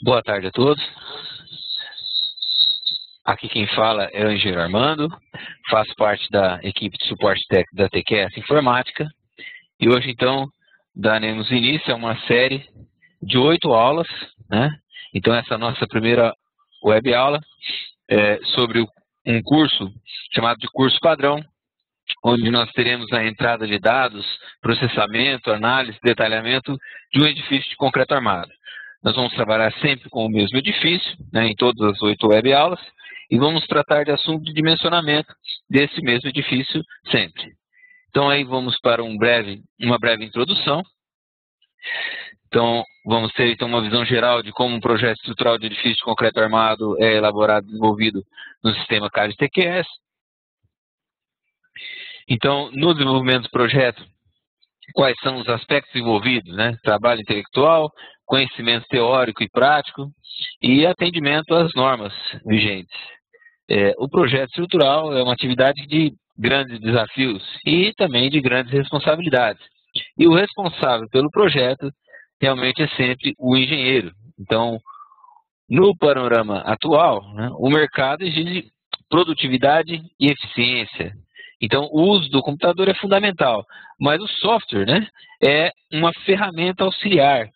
Boa tarde a todos. Aqui quem fala é o engenheiro Armando, faço parte da equipe de suporte técnico da TQS Informática e hoje então daremos início a uma série de 8 aulas, né? Então essa nossa primeira web aula é sobre um curso chamado de curso padrão, onde nós teremos a entrada de dados, processamento, análise, detalhamento de um edifício de concreto armado. Nós vamos trabalhar sempre com o mesmo edifício, né, em todas as 8 web aulas, e vamos tratar de assunto de dimensionamento desse mesmo edifício sempre. Então aí vamos para uma breve introdução. Então vamos ter então uma visão geral de como um projeto estrutural de edifício de concreto armado é elaborado e desenvolvido no sistema CAD TQS. Então, no desenvolvimento do projeto, quais são os aspectos envolvidos, né? Trabalho intelectual, conhecimento teórico e prático e atendimento às normas vigentes. O projeto estrutural é uma atividade de grandes desafios e também de grandes responsabilidades. E o responsável pelo projeto realmente é sempre o engenheiro. Então, no panorama atual, né, o mercado exige produtividade e eficiência. Então, o uso do computador é fundamental, mas o software, né, é uma ferramenta auxiliar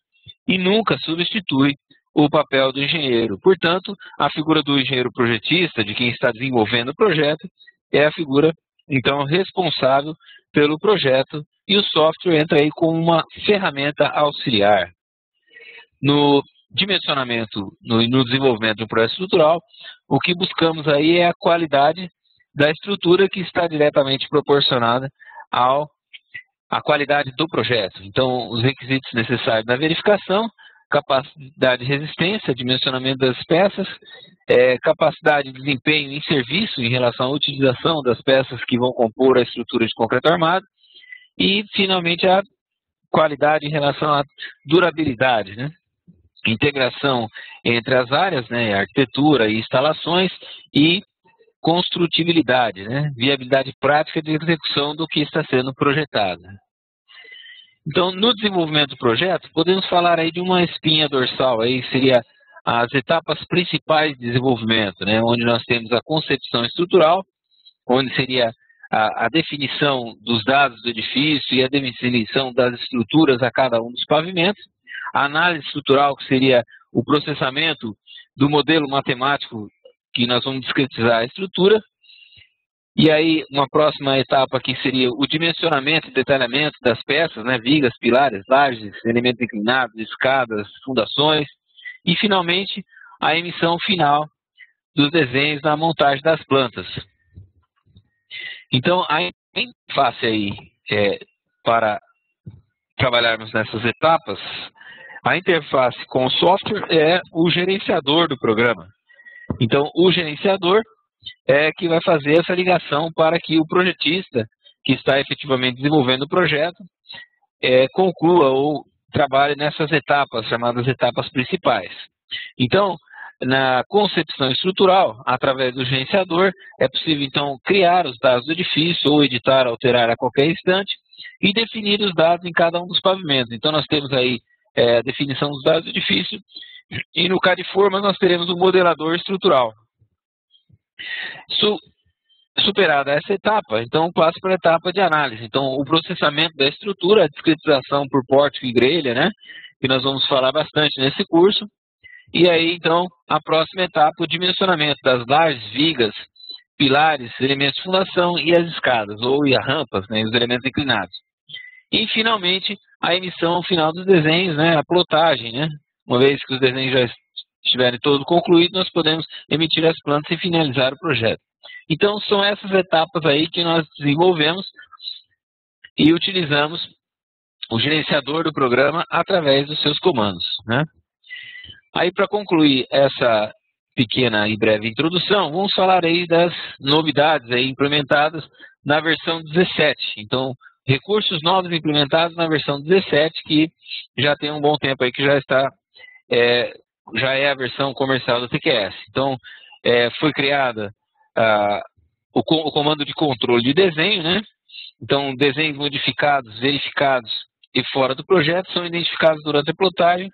e nunca substitui o papel do engenheiro. Portanto, a figura do engenheiro projetista, de quem está desenvolvendo o projeto, é a figura, então, responsável pelo projeto e o software entra aí como uma ferramenta auxiliar. No dimensionamento, no desenvolvimento de um projeto estrutural, o que buscamos aí é a qualidade da estrutura que está diretamente proporcionada à qualidade do projeto. Então, os requisitos necessários na verificação, capacidade de resistência, dimensionamento das peças, capacidade de desempenho em serviço em relação à utilização das peças que vão compor a estrutura de concreto armado e, finalmente, a qualidade em relação à durabilidade, né? Integração entre as áreas, né, arquitetura e instalações e construtibilidade, né, viabilidade prática de execução do que está sendo projetado. Então, no desenvolvimento do projeto, podemos falar aí de uma espinha dorsal, aí seria as etapas principais de desenvolvimento, né, onde nós temos a concepção estrutural, onde seria a definição dos dados do edifício e a definição das estruturas a cada um dos pavimentos, a análise estrutural, que seria o processamento do modelo matemático que nós vamos discretizar a estrutura, e aí uma próxima etapa aqui seria o dimensionamento e detalhamento das peças, né, vigas, pilares, lajes, elementos inclinados, escadas, fundações, e finalmente a emissão final dos desenhos na montagem das plantas. Então, a interface aí para trabalharmos nessas etapas, a interface com o software é o gerenciador do programa. Então, o gerenciador é que vai fazer essa ligação para que o projetista, que está efetivamente desenvolvendo o projeto, conclua ou trabalhe nessas etapas, chamadas etapas principais. Então, na concepção estrutural, através do gerenciador, é possível, então, criar os dados do edifício ou editar, alterar a qualquer instante e definir os dados em cada um dos pavimentos. Então, nós temos aí a definição dos dados do edifício e no CAD-Forma nós teremos o modelador estrutural. Superada essa etapa, então passo para a etapa de análise. Então, o processamento da estrutura, a discretização por pórtico e grelha, né, que nós vamos falar bastante nesse curso. E aí, então, a próxima etapa, o dimensionamento das lajes, vigas, pilares, elementos de fundação e as escadas, ou as rampas, né, os elementos inclinados. E, finalmente, a emissão final dos desenhos, né, a plotagem, né. Uma vez que os desenhos já estiverem todos concluídos, nós podemos emitir as plantas e finalizar o projeto. Então, são essas etapas aí que nós desenvolvemos e utilizamos o gerenciador do programa através dos seus comandos, né. Aí, para concluir essa pequena e breve introdução, vamos falar aí das novidades aí implementadas na versão 17. Então, recursos novos implementados na versão 17, que já tem um bom tempo aí que já está, já é a versão comercial do TQS. Então, foi criada o comando de controle de desenho, né? Então, desenhos modificados, verificados e fora do projeto são identificados durante a plotagem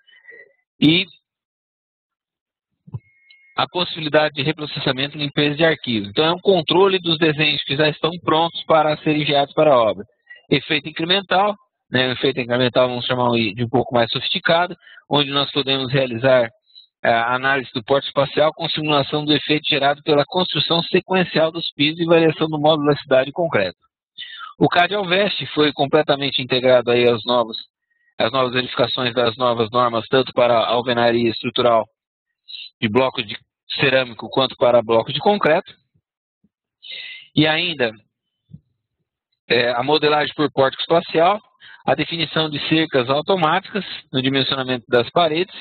e a possibilidade de reprocessamento e limpeza de arquivos. Então, é um controle dos desenhos que já estão prontos para serem enviados para a obra. Efeito incremental, né? O efeito incremental vamos chamar de um pouco mais sofisticado, onde nós podemos realizar a análise do porte espacial com simulação do efeito gerado pela construção sequencial dos pisos e variação do módulo da cidade em concreto. O CAD Alveste foi completamente integrado aí às novas verificações das novas normas, tanto para a alvenaria estrutural de bloco de cerâmico quanto para bloco de concreto. E ainda a modelagem por pórtico espacial, a definição de cercas automáticas no dimensionamento das paredes,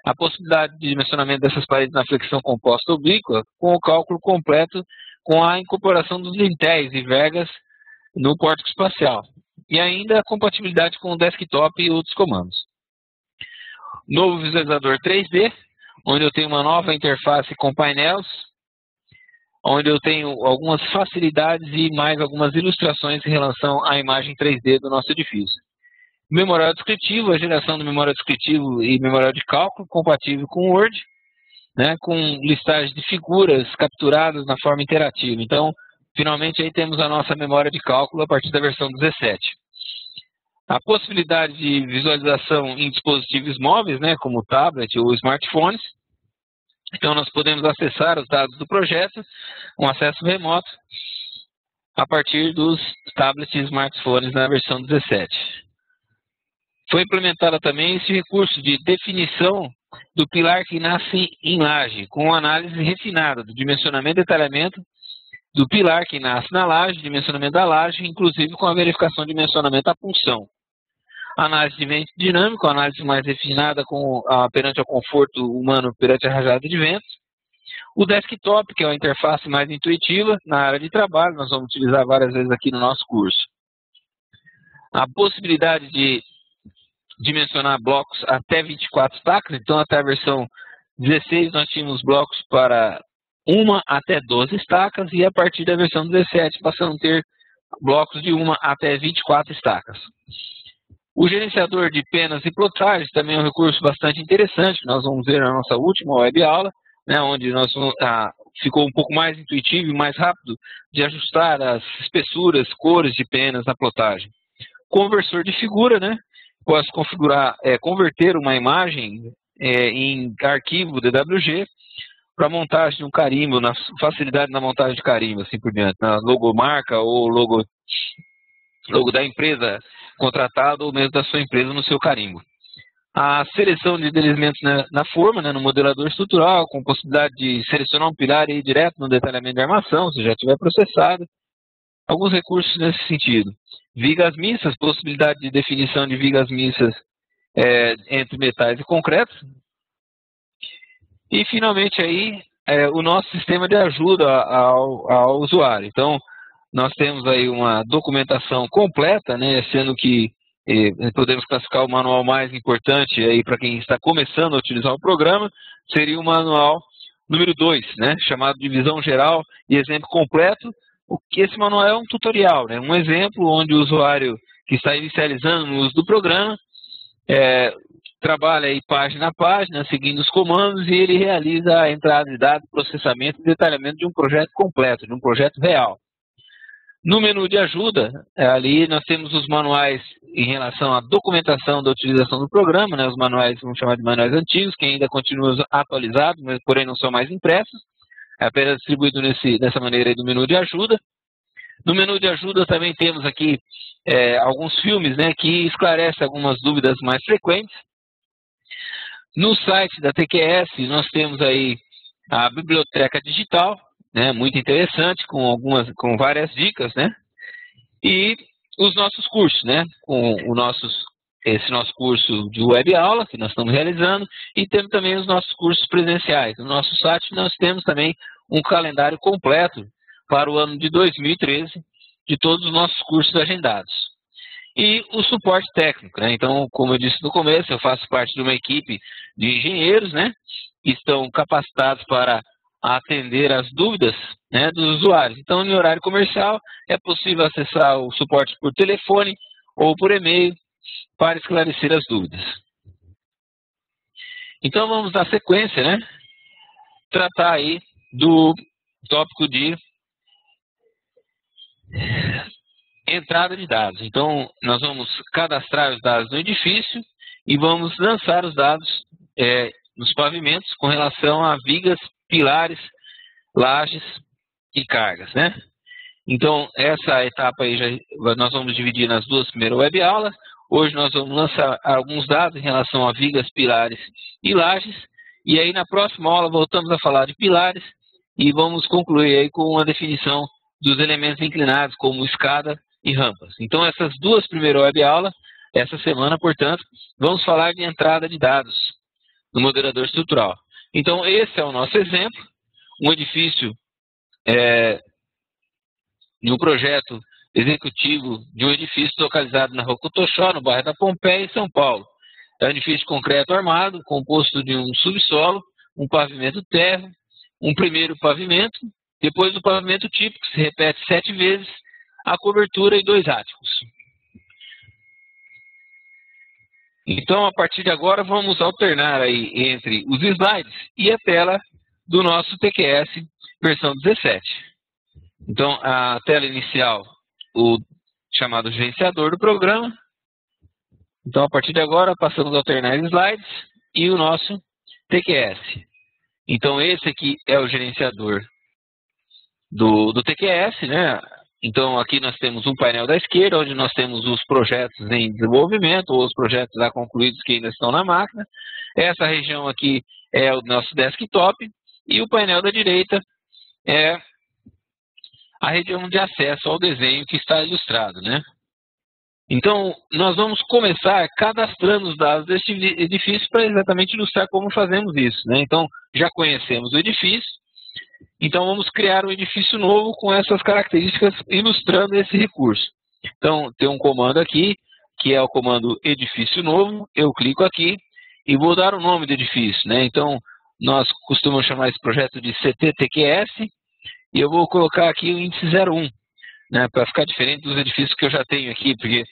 a possibilidade de dimensionamento dessas paredes na flexão composta oblíqua, com o cálculo completo com a incorporação dos lintéis e vergas no pórtico espacial. E ainda a compatibilidade com o desktop e outros comandos. Novo visualizador 3D, onde eu tenho uma nova interface com painéis, onde eu tenho algumas facilidades e mais algumas ilustrações em relação à imagem 3D do nosso edifício. Memorial descritivo, a geração do memorial descritivo e memorial de cálculo compatível com o Word, né, com listagem de figuras capturadas na forma interativa. Então, finalmente aí temos a nossa memória de cálculo a partir da versão 17. A possibilidade de visualização em dispositivos móveis, né, como tablet ou smartphones. Então, nós podemos acessar os dados do projeto, um acesso remoto, a partir dos tablets e smartphones na versão 17. Foi implementada também esse recurso de definição do pilar que nasce em laje, com análise refinada do dimensionamento e detalhamento do pilar que nasce na laje, dimensionamento da laje, inclusive com a verificação de dimensionamento da punção. Análise de vento dinâmico, análise mais refinada perante o conforto humano perante a rajada de vento. O desktop, que é uma interface mais intuitiva na área de trabalho, nós vamos utilizar várias vezes aqui no nosso curso. A possibilidade de dimensionar blocos até 24 estacas, então até a versão 16 nós tínhamos blocos para 1 até 12 estacas e a partir da versão 17 passamos a ter blocos de 1 até 24 estacas. O gerenciador de penas e plotagens também é um recurso bastante interessante, que nós vamos ver na nossa última web aula, né, onde ficou um pouco mais intuitivo e mais rápido de ajustar as espessuras, cores de penas na plotagem. Conversor de figura, né? Posso converter uma imagem em arquivo DWG para montagem de um carimbo, na facilidade na montagem de carimbo, assim por diante, na logomarca ou logo da empresa contratada ou mesmo da sua empresa no seu carimbo. A seleção de elementos na forma, né, no modelador estrutural, com possibilidade de selecionar um pilar e ir direto no detalhamento da armação, se já tiver processado. Alguns recursos nesse sentido. Vigas missas, possibilidade de definição de vigas missas entre metais e concreto. E, finalmente, aí, o nosso sistema de ajuda ao usuário. Então, nós temos aí uma documentação completa, né, sendo que podemos classificar o manual mais importante aí para quem está começando a utilizar o programa, seria o manual número 2, né, chamado de visão geral e exemplo completo. Esse manual é um tutorial, né, um exemplo onde o usuário que está inicializando no uso do programa trabalha aí página a página, seguindo os comandos, e ele realiza a entrada de dados, processamento e detalhamento de um projeto completo, de um projeto real. No menu de ajuda, ali nós temos os manuais em relação à documentação da utilização do programa, né, os manuais, vamos chamar de manuais antigos, que ainda continuam atualizados, mas porém não são mais impressos, é apenas distribuído dessa maneira aí do menu de ajuda. No menu de ajuda também temos aqui alguns filmes, né, que esclarecem algumas dúvidas mais frequentes. No site da TQS nós temos aí a biblioteca digital, né, muito interessante, com várias dicas, né, e os nossos cursos, né, com esse nosso curso de web aula que nós estamos realizando, e temos também os nossos cursos presenciais. No nosso site nós temos também um calendário completo para o ano de 2013 de todos os nossos cursos agendados. E o suporte técnico, né? Então, como eu disse no começo, eu faço parte de uma equipe de engenheiros, né, que estão capacitados para atender as dúvidas, né, dos usuários. Então, em horário comercial, é possível acessar o suporte por telefone ou por e-mail para esclarecer as dúvidas. Então, vamos dar sequência, né? tratar aí do tópico de entrada de dados. Então, nós vamos cadastrar os dados no edifício e vamos lançar os dados nos pavimentos com relação a vigas, pilares, lajes e cargas, né? Então, essa etapa aí nós vamos dividir nas duas primeiras webaulas. Hoje nós vamos lançar alguns dados em relação a vigas, pilares e lajes. E aí na próxima aula voltamos a falar de pilares e vamos concluir aí com a definição dos elementos inclinados, como escada e rampas. Então, essas duas primeiras webaulas, essa semana, portanto, vamos falar de entrada de dados no modelador estrutural. Então, esse é o nosso exemplo, um edifício de um projeto executivo de um edifício localizado na Rua Cotoxó, no bairro da Pompeia, em São Paulo. É um edifício de concreto armado, composto de um subsolo, um pavimento térreo, um primeiro pavimento, depois do pavimento típico, que se repete 7 vezes, a cobertura e 2 áticos. Então, a partir de agora, vamos alternar aí entre os slides e a tela do nosso TQS versão 17. Então, a tela inicial, o chamado gerenciador do programa. Então, a partir de agora, passamos a alternar slides e o nosso TQS. Então, esse aqui é o gerenciador do TQS, né? Então, aqui nós temos um painel da esquerda, onde nós temos os projetos em desenvolvimento, ou os projetos já concluídos que ainda estão na máquina. Essa região aqui é o nosso desktop, e o painel da direita é a região de acesso ao desenho que está ilustrado, né? Então, nós vamos começar cadastrando os dados deste edifício para exatamente ilustrar como fazemos isso, né? Então, já conhecemos o edifício, então vamos criar um edifício novo com essas características ilustrando esse recurso. Então, tem um comando aqui, que é o comando edifício novo, eu clico aqui e vou dar o nome do edifício, né? Então, nós costumamos chamar esse projeto de CTTQS, e eu vou colocar aqui o índice 01, né, para ficar diferente dos edifícios que eu já tenho aqui, porque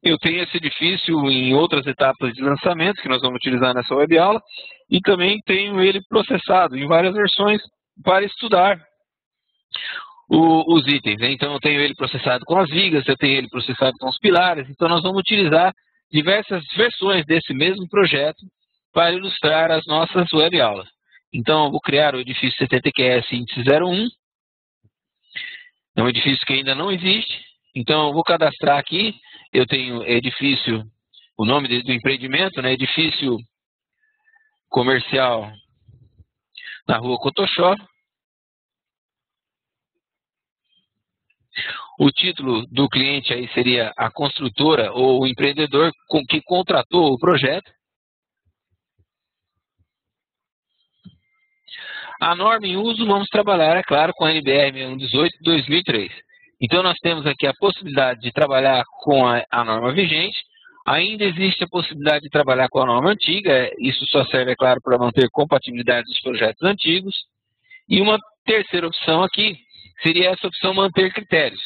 eu tenho esse edifício em outras etapas de lançamento, que nós vamos utilizar nessa webauala, e também tenho ele processado em várias versões para estudar os itens, né? Então, eu tenho ele processado com as vigas, eu tenho ele processado com os pilares, então nós vamos utilizar diversas versões desse mesmo projeto para ilustrar as nossas webaulas. Então, eu vou criar o edifício CTTQS índice 01. É um edifício que ainda não existe. Então, eu vou cadastrar aqui. Eu tenho edifício, o nome do empreendimento, né? Edifício comercial na Rua Cotoxó. O título do cliente aí seria a construtora ou o empreendedor que contratou o projeto. A norma em uso, vamos trabalhar, é claro, com a NBR 6118/2003. Então, nós temos aqui a possibilidade de trabalhar com a norma vigente. Ainda existe a possibilidade de trabalhar com a norma antiga. Isso só serve, é claro, para manter compatibilidade dos projetos antigos. E uma terceira opção aqui seria essa opção manter critérios,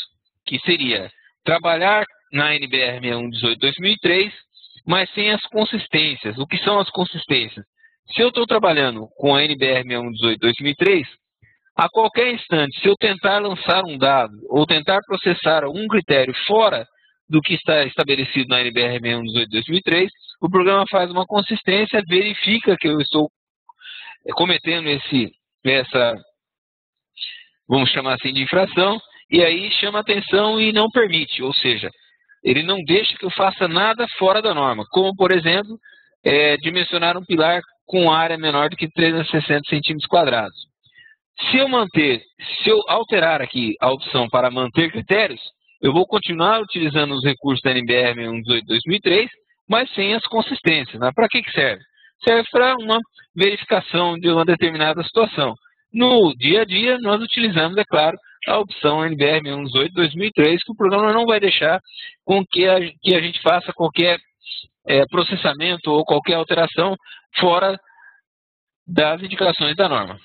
que seria trabalhar na NBR 6118/2003, mas sem as consistências. O que são as consistências? Se eu estou trabalhando com a NBR 6118/2003, a qualquer instante, se eu tentar lançar um dado ou tentar processar algum critério fora do que está estabelecido na NBR 6118/2003, o programa faz uma consistência, verifica que eu estou cometendo essa, vamos chamar assim, de infração, e aí chama atenção e não permite, ou seja, ele não deixa que eu faça nada fora da norma, como, por exemplo, dimensionar um pilar com área menor do que 360 centímetros quadrados. Se eu alterar aqui a opção para manter critérios, eu vou continuar utilizando os recursos da NBR 6118/2003, mas sem as consistências, né? Para que serve? Serve para uma verificação de uma determinada situação. No dia a dia, nós utilizamos, é claro, a opção NBR 6118/2003, que o programa não vai deixar com que a gente faça qualquer processamento ou qualquer alteração fora das indicações da norma.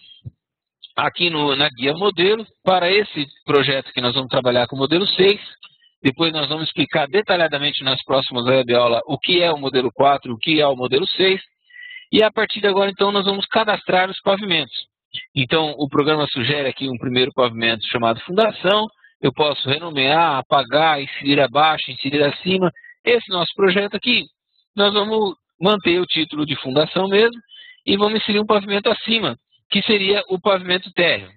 Aqui na guia modelo, para esse projeto que nós vamos trabalhar com o modelo 6, depois nós vamos explicar detalhadamente nas próximas webaulas o que é o modelo 4, o que é o modelo 6, e a partir de agora, então, nós vamos cadastrar os pavimentos. Então, o programa sugere aqui um primeiro pavimento chamado fundação. Eu posso renomear, apagar, inserir abaixo, inserir acima. Esse nosso projeto aqui, nós vamos manter o título de fundação mesmo e vamos inserir um pavimento acima, que seria o pavimento térreo.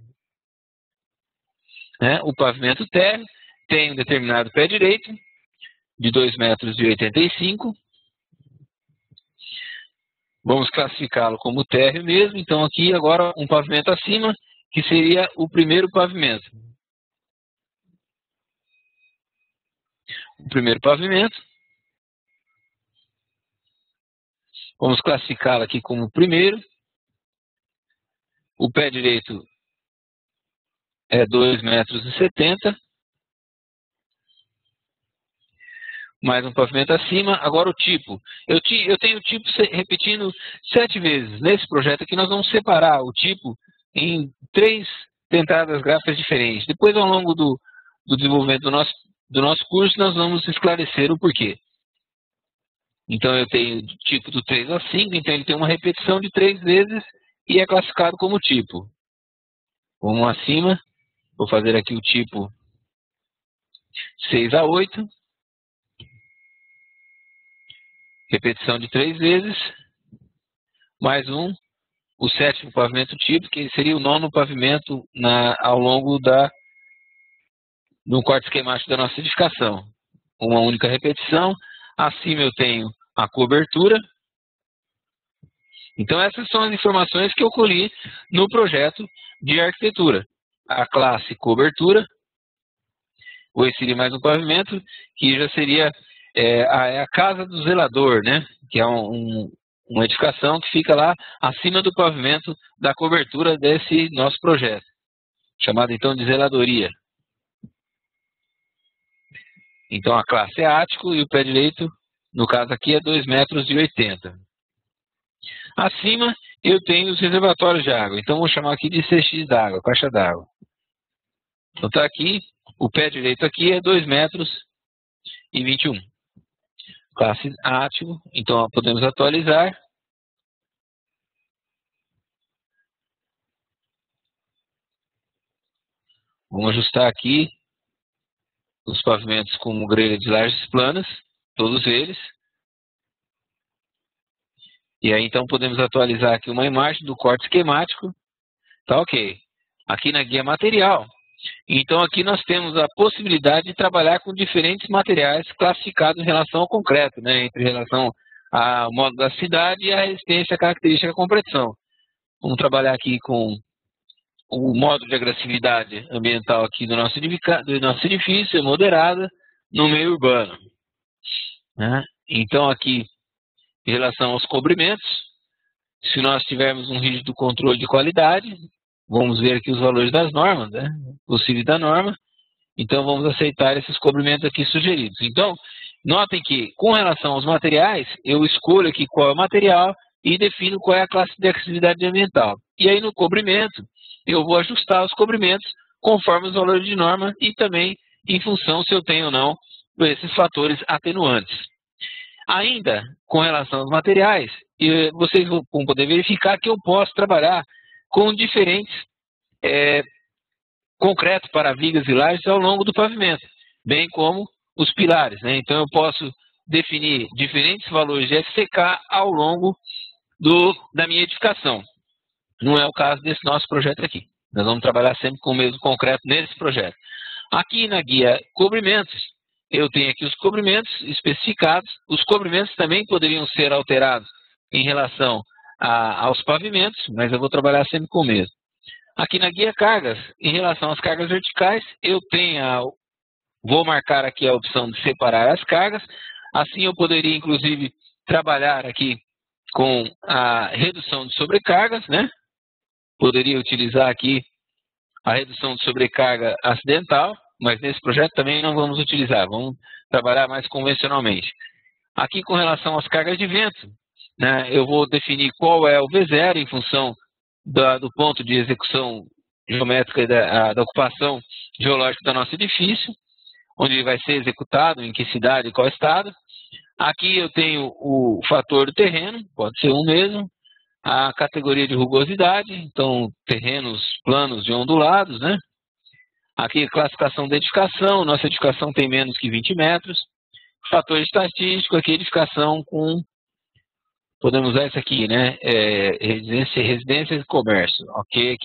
O pavimento térreo tem um determinado pé direito de 2,85 m. Vamos classificá-lo como térreo mesmo. Então, aqui agora um pavimento acima, que seria o primeiro pavimento. O primeiro pavimento. Vamos classificá-lo aqui como primeiro. O pé direito é 2,70 m. Mais um pavimento acima. Agora o tipo. Eu tenho o tipo repetindo 7 vezes. Nesse projeto aqui nós vamos separar o tipo em 3 entradas gráficas diferentes. Depois, ao longo do desenvolvimento do nosso curso, nós vamos esclarecer o porquê. Então eu tenho o tipo do 3 a 5, então ele tem uma repetição de 3 vezes e é classificado como tipo. Vamos acima. Vou fazer aqui o tipo 6 a 8. Repetição de 3 vezes, mais o 7º pavimento tipo, que seria o 9º pavimento ao longo no corte esquemático da nossa edificação. Uma única repetição. Acima eu tenho a cobertura. Então essas são as informações que eu colhi no projeto de arquitetura. A classe cobertura. Vou inserir mais um pavimento, que já seria a casa do zelador, né? Que é uma edificação que fica lá acima do pavimento da cobertura desse nosso projeto, chamado então de zeladoria. Então a classe é ático e o pé direito, no caso aqui, é 2,80 m. Acima eu tenho os reservatórios de água, então vou chamar aqui de CX d'água, caixa d'água. Então está aqui, o pé direito aqui é 2,21 m. Classe ático, então podemos atualizar. Vamos ajustar aqui os pavimentos com grelha de lajes planas, todos eles. E aí então podemos atualizar aqui uma imagem do corte esquemático. Tá ok. Aqui na guia material. Então aqui nós temos a possibilidade de trabalhar com diferentes materiais classificados em relação ao concreto, né? Entre relação ao modo da cidade e a resistência característica com pressão. Vamos trabalhar aqui com o modo de agressividade ambiental aqui do nosso edifício, é moderada no meio urbano, né? Então aqui, em relação aos cobrimentos, se nós tivermos um rígido controle de qualidade, vamos ver aqui os valores das normas, né? Possíveis da norma. Então vamos aceitar esses cobrimentos aqui sugeridos. Então, notem que com relação aos materiais, eu escolho aqui qual é o material e defino qual é a classe de agressividade ambiental. E aí no cobrimento, eu vou ajustar os cobrimentos conforme os valores de norma e também em função se eu tenho ou não esses fatores atenuantes. Ainda com relação aos materiais, vocês vão poder verificar que eu posso trabalhar com diferentes concreto para vigas e lajes ao longo do pavimento, bem como os pilares, né? Então eu posso definir diferentes valores de FCK ao longo da minha edificação. Não é o caso desse nosso projeto aqui. Nós vamos trabalhar sempre com o mesmo concreto nesse projeto. Aqui na guia cobrimentos, eu tenho aqui os cobrimentos especificados. Os cobrimentos também poderiam ser alterados em relação aos pavimentos, mas eu vou trabalhar sempre com o mesmo. Aqui na guia cargas, em relação às cargas verticais, eu vou marcar aqui a opção de separar as cargas. Assim eu poderia, inclusive, trabalhar aqui com a redução de sobrecargas, né? Poderia utilizar aqui a redução de sobrecarga acidental, mas nesse projeto também não vamos utilizar, vamos trabalhar mais convencionalmente. Aqui com relação às cargas de vento, né, eu vou definir qual é o V0 em função do ponto de execução geométrica da ocupação geológica do nosso edifício, onde ele vai ser executado, em que cidade e qual estado. Aqui eu tenho o fator do terreno, pode ser um mesmo. a categoria de rugosidade, então terrenos planos e ondulados, né? Aqui classificação da edificação, nossa edificação tem menos que 20 metros. Fator estatístico, aqui edificação com, podemos usar isso aqui, né? Residência e comércio, ok?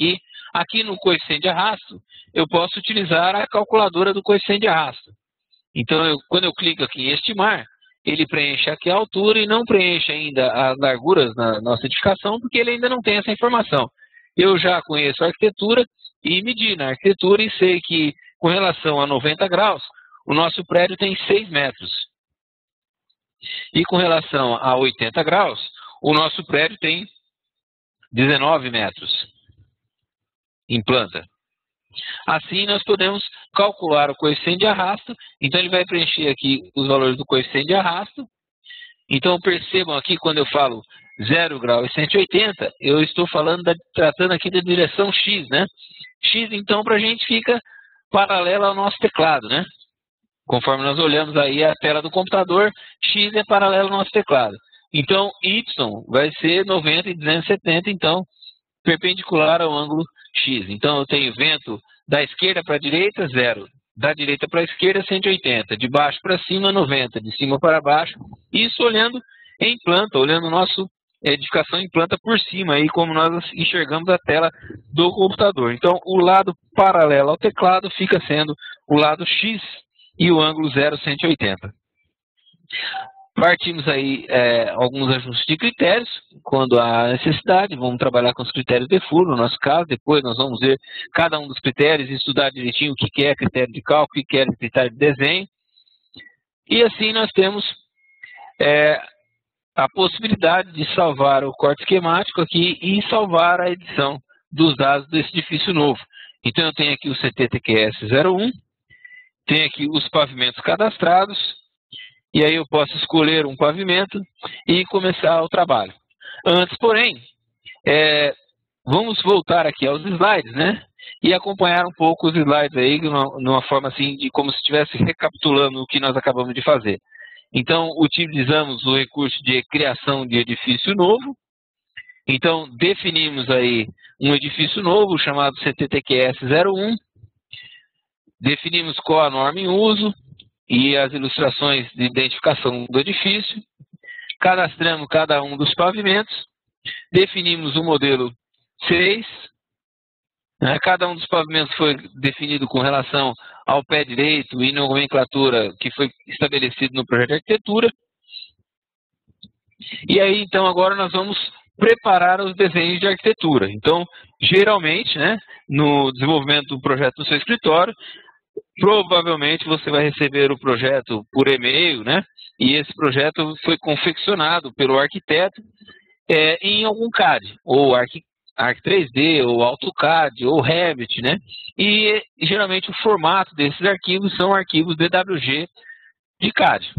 Aqui no coeficiente de arrasto, eu posso utilizar a calculadora do coeficiente de arrasto. Então, quando eu clico aqui em estimar, ele preenche aqui a altura e não preenche ainda as larguras na nossa edificação, porque ele ainda não tem essa informação. Eu já conheço a arquitetura e medi na arquitetura e sei que, com relação a 90 graus, o nosso prédio tem 6 metros. E com relação a 80 graus, o nosso prédio tem 19 metros em planta. Assim, nós podemos calcular o coeficiente de arrasto. Então, ele vai preencher aqui os valores do coeficiente de arrasto. Então, percebam aqui, quando eu falo 0 grau e 180, eu estou tratando aqui da direção X, né? X, então, para a gente fica paralela ao nosso teclado, né? Conforme nós olhamos aí a tela do computador, X é paralelo ao nosso teclado. Então, Y vai ser 90 e 270, então, perpendicular ao ângulo X. Então, eu tenho vento da esquerda para a direita, 0. Da direita para a esquerda, 180. De baixo para cima, 90. De cima para baixo. Isso olhando em planta, olhando nossa edificação em planta por cima, aí como nós enxergamos a tela do computador. Então, o lado paralelo ao teclado fica sendo o lado X e o ângulo 0, 180. Partimos aí alguns ajustes de critérios, quando há necessidade. Vamos trabalhar com os critérios de furo, no nosso caso. Depois nós vamos ver cada um dos critérios e estudar direitinho o que é critério de cálculo, o que é critério de desenho. E assim nós temos a possibilidade de salvar o corte esquemático aqui e salvar a edição dos dados desse edifício novo. Então eu tenho aqui o CTTQS 01, tenho aqui os pavimentos cadastrados, e aí eu posso escolher um pavimento e começar o trabalho. Antes, porém, vamos voltar aqui aos slides, né? E acompanhar um pouco os slides aí, numa forma assim, de como se estivesse recapitulando o que nós acabamos de fazer. Então, utilizamos o recurso de criação de edifício novo. Então, definimos aí um edifício novo, chamado CTTQS 01. Definimos qual a norma em uso e as ilustrações de identificação do edifício. Cadastramos cada um dos pavimentos. Definimos o modelo 6. Cada um dos pavimentos foi definido com relação ao pé direito e nomenclatura que foi estabelecido no projeto de arquitetura. E aí, então, agora nós vamos preparar os desenhos de arquitetura. Então, geralmente, né, no desenvolvimento do projeto do seu escritório, provavelmente você vai receber o projeto por e-mail, né? E esse projeto foi confeccionado pelo arquiteto em algum CAD, ou Arc 3D, ou AutoCAD, ou Revit, né? E geralmente o formato desses arquivos são arquivos DWG de CAD.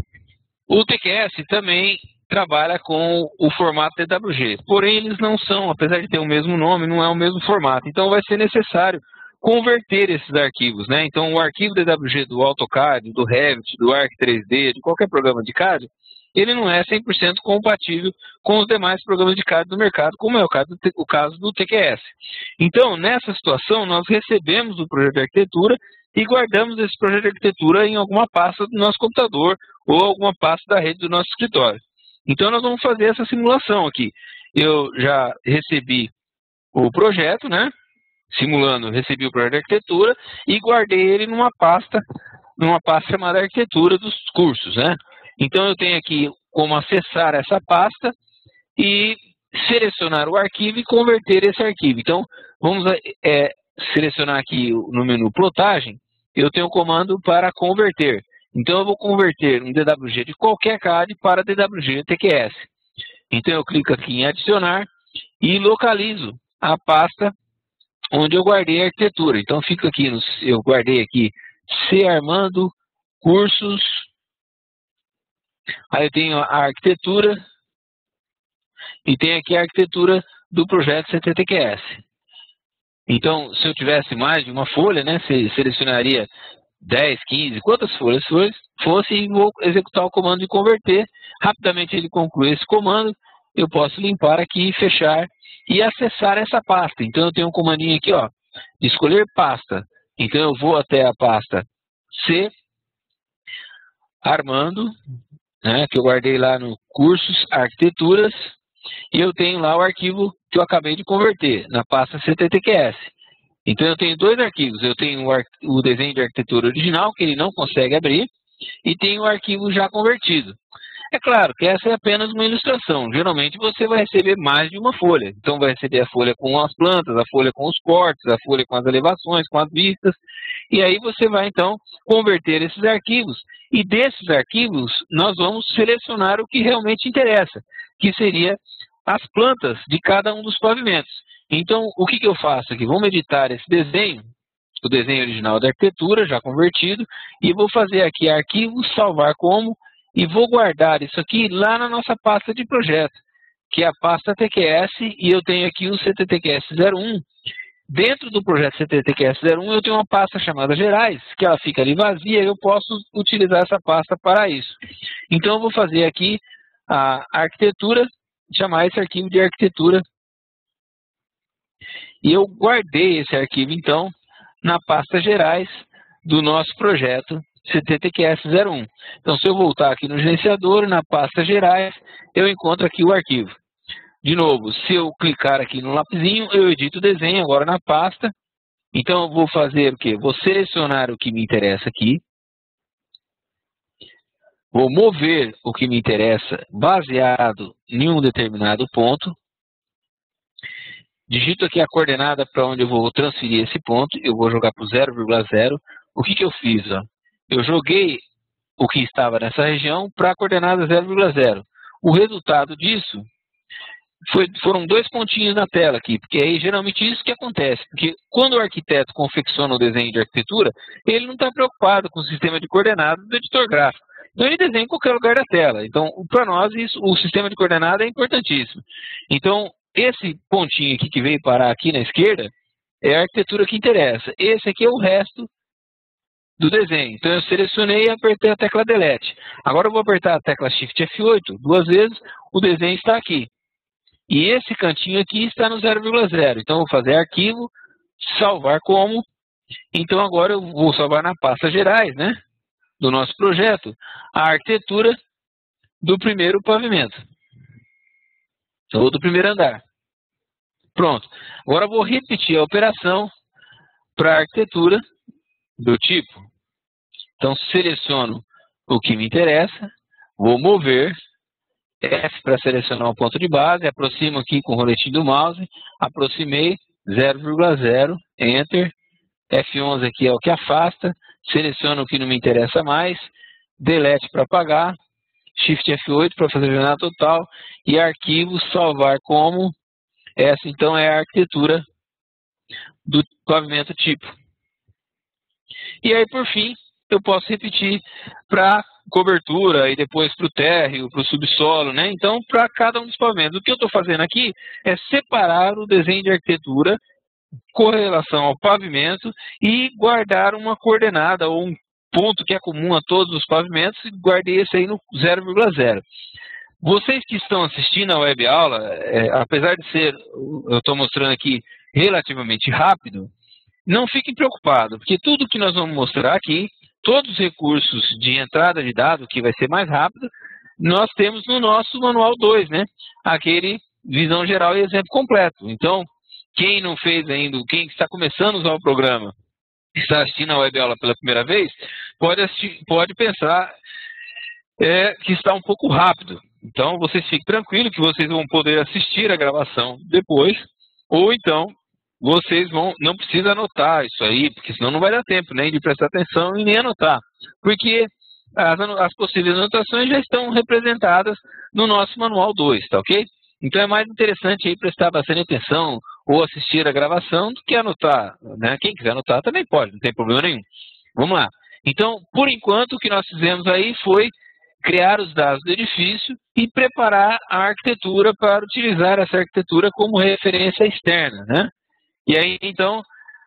O TQS também trabalha com o formato DWG, porém eles não são, apesar de ter o mesmo nome, não é o mesmo formato. Então vai ser necessário converter esses arquivos, né? Então o arquivo DWG do AutoCAD, do Revit, do Arc 3D, de qualquer programa de CAD, ele não é 100% compatível com os demais programas de CAD do mercado, como é o caso do TQS. Então, nessa situação, nós recebemos o projeto de arquitetura e guardamos esse projeto de arquitetura em alguma pasta do nosso computador ou alguma pasta da rede do nosso escritório. Então, nós vamos fazer essa simulação aqui. Eu já recebi o projeto, né? Simulando, recebi o projeto de arquitetura e guardei ele numa pasta chamada arquitetura dos cursos, né? Então, eu tenho aqui como acessar essa pasta e selecionar o arquivo e converter esse arquivo. Então, vamos selecionar aqui no menu plotagem, eu tenho o comando para converter. Então, eu vou converter um DWG de qualquer CAD para DWG TQS. Então, eu clico aqui em adicionar e localizo a pasta onde eu guardei a arquitetura. Então, fica aqui, eu guardei aqui C Armando Cursos. Aí eu tenho a arquitetura e tem aqui a arquitetura do projeto CTTQS. Então, se eu tivesse mais de uma folha, né, selecionaria 10, 15, quantas folhas fosse e vou executar o comando de converter. Rapidamente ele conclui esse comando eu posso limpar aqui, fechar e acessar essa pasta. Então eu tenho um comandinho aqui, ó, de escolher pasta. Então eu vou até a pasta C, Armando, né, que eu guardei lá no Cursos, Arquiteturas, e eu tenho lá o arquivo que eu acabei de converter, na pasta CTTQS. Então eu tenho dois arquivos, eu tenho o desenho de arquitetura original, que ele não consegue abrir, e tenho o arquivo já convertido. É claro que essa é apenas uma ilustração. Geralmente você vai receber mais de uma folha. Então vai receber a folha com as plantas, a folha com os cortes, a folha com as elevações, com as vistas. E aí você vai então converter esses arquivos. E desses arquivos nós vamos selecionar o que realmente interessa, que seria as plantas de cada um dos pavimentos. Então o que eu faço aqui? Vamos editar esse desenho, o desenho original da arquitetura, já convertido, e vou fazer aqui arquivo, salvar como, e vou guardar isso aqui lá na nossa pasta de projeto, que é a pasta TQS, e eu tenho aqui o CTTQS 01. Dentro do projeto CTTQS 01 eu tenho uma pasta chamada Gerais, que ela fica ali vazia, e eu posso utilizar essa pasta para isso. Então eu vou fazer aqui a arquitetura, chamar esse arquivo de arquitetura, e eu guardei esse arquivo então na pasta Gerais do nosso projeto CTTQS 01. Então, se eu voltar aqui no gerenciador, na pasta Gerais, eu encontro aqui o arquivo. De novo, se eu clicar aqui no lapisinho, eu edito o desenho agora na pasta. Então, eu vou fazer o quê? Vou selecionar o que me interessa aqui. Vou mover o que me interessa baseado em um determinado ponto. Digito aqui a coordenada para onde eu vou transferir esse ponto. Eu vou jogar para o 0,0. O que eu fiz? Ó? Eu joguei o que estava nessa região para a coordenada 0,0. O resultado disso foram dois pontinhos na tela aqui, porque aí geralmente isso que acontece, porque quando o arquiteto confecciona o desenho de arquitetura, ele não está preocupado com o sistema de coordenadas do editor gráfico. Então ele desenha em qualquer lugar da tela. Então, para nós, o sistema de coordenada é importantíssimo. Então, esse pontinho aqui que veio parar aqui na esquerda é a arquitetura que interessa. Esse aqui é o resto do desenho. Então eu selecionei e apertei a tecla Delete. Agora eu vou apertar a tecla Shift F8 duas vezes, o desenho está aqui. E esse cantinho aqui está no 0,0. Então eu vou fazer arquivo, salvar como. Então agora eu vou salvar na pasta Gerais, né, do nosso projeto, a arquitetura do primeiro pavimento, ou do primeiro andar. Pronto. Agora eu vou repetir a operação para a arquitetura do tipo. Então, seleciono o que me interessa, vou mover, F para selecionar o ponto de base, aproximo aqui com o roletinho do mouse, aproximei, 0,0, Enter, F11 aqui é o que afasta, seleciono o que não me interessa mais, Delete para apagar, Shift F8 para fazer a jornada total, e arquivo, salvar como, essa então é a arquitetura do pavimento tipo. E aí, por fim, eu posso repetir para cobertura e depois para o térreo, para o subsolo, né? Então, para cada um dos pavimentos. O que eu estou fazendo aqui é separar o desenho de arquitetura com relação ao pavimento e guardar uma coordenada ou um ponto que é comum a todos os pavimentos e guardei esse aí no 0,0. Vocês que estão assistindo a web aula, apesar de ser, eu estou mostrando aqui relativamente rápido, não fiquem preocupados, porque tudo que nós vamos mostrar aqui, todos os recursos de entrada de dados, que vai ser mais rápido, nós temos no nosso manual 2, né? Aquele visão geral e exemplo completo. Então, quem não fez ainda, quem está começando a usar o programa, está assistindo a web aula pela primeira vez, pode pensar que está um pouco rápido. Então, vocês fiquem tranquilos que vocês vão poder assistir a gravação depois, ou então vocês não precisam anotar isso aí, porque senão não vai dar tempo nem de prestar atenção e nem anotar. Porque as possíveis anotações já estão representadas no nosso manual 2, tá ok? Então é mais interessante aí prestar bastante atenção ou assistir a gravação do que anotar, né? Quem quiser anotar também pode, não tem problema nenhum. Vamos lá. Então, por enquanto, o que nós fizemos aí foi criar os dados do edifício e preparar a arquitetura para utilizar essa arquitetura como referência externa, né? E aí, então,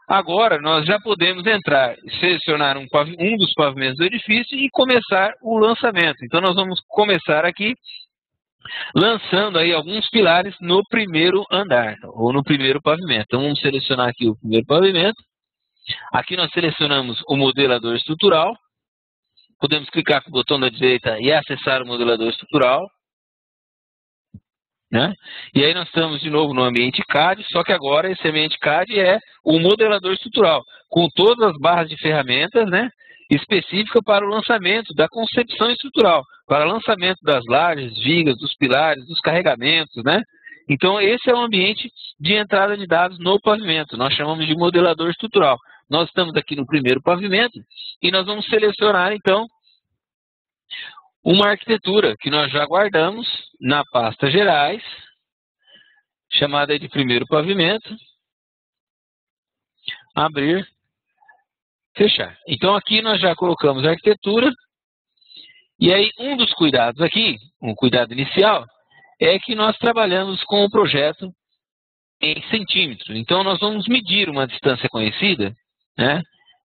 agora nós já podemos entrar, selecionar um dos pavimentos do edifício e começar o lançamento. Então, nós vamos começar aqui lançando aí alguns pilares no primeiro andar, ou no primeiro pavimento. Então vamos selecionar aqui o primeiro pavimento. Aqui nós selecionamos o modelador estrutural. Podemos clicar com o botão da direita e acessar o modelador estrutural. Né? E aí nós estamos de novo no ambiente CAD, só que agora esse ambiente CAD é o modelador estrutural, com todas as barras de ferramentas, né, específica para o lançamento da concepção estrutural, para o lançamento das lajes, vigas, dos pilares, dos carregamentos, né? Então esse é o ambiente de entrada de dados no pavimento, nós chamamos de modelador estrutural. Nós estamos aqui no primeiro pavimento e nós vamos selecionar então uma arquitetura que nós já guardamos na pasta gerais, chamada de primeiro pavimento, abrir, fechar. Então aqui nós já colocamos a arquitetura, e aí um dos cuidados aqui, um cuidado inicial, é que nós trabalhamos com o projeto em centímetros. Então nós vamos medir uma distância conhecida, né?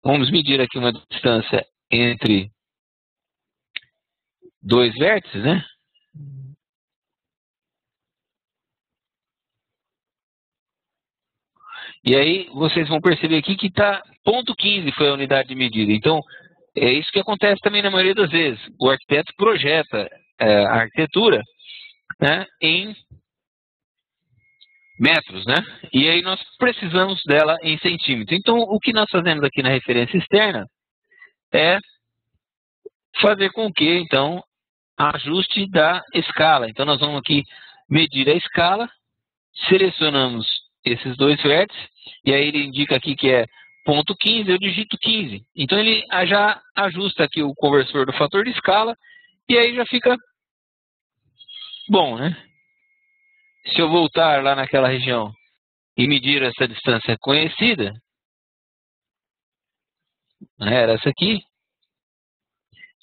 Vamos medir aqui uma distância entre dois vértices, né? E aí vocês vão perceber aqui que está 0,15 foi a unidade de medida. Então, é isso que acontece também na maioria das vezes. O arquiteto projeta a arquitetura, né, em metros, né? E aí nós precisamos dela em centímetros. Então, o que nós fazemos aqui na referência externa é fazer com que, então, ajuste da escala. Então, nós vamos aqui medir a escala, selecionamos esses dois vértices, e aí ele indica aqui que é 0,15, eu digito 15. Então, ele já ajusta aqui o conversor do fator de escala, e aí já fica bom, né? Se eu voltar lá naquela região e medir essa distância conhecida, né, era essa aqui,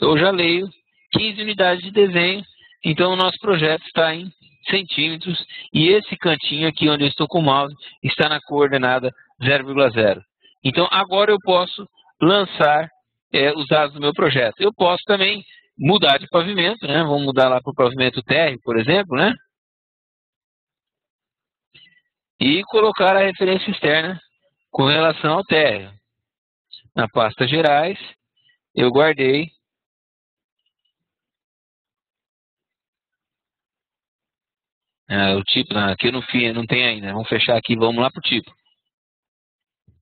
eu já leio 15 unidades de desenho, então o nosso projeto está em centímetros, e esse cantinho aqui onde eu estou com o mouse está na coordenada 0,0. Então agora eu posso lançar os dados do meu projeto. Eu posso também mudar de pavimento, né? Vamos mudar lá para o pavimento térreo, por exemplo, né? E colocar a referência externa com relação ao térreo. Na pasta gerais, eu guardei o tipo, aqui no fim não tem ainda, vamos fechar aqui, vamos lá para o tipo.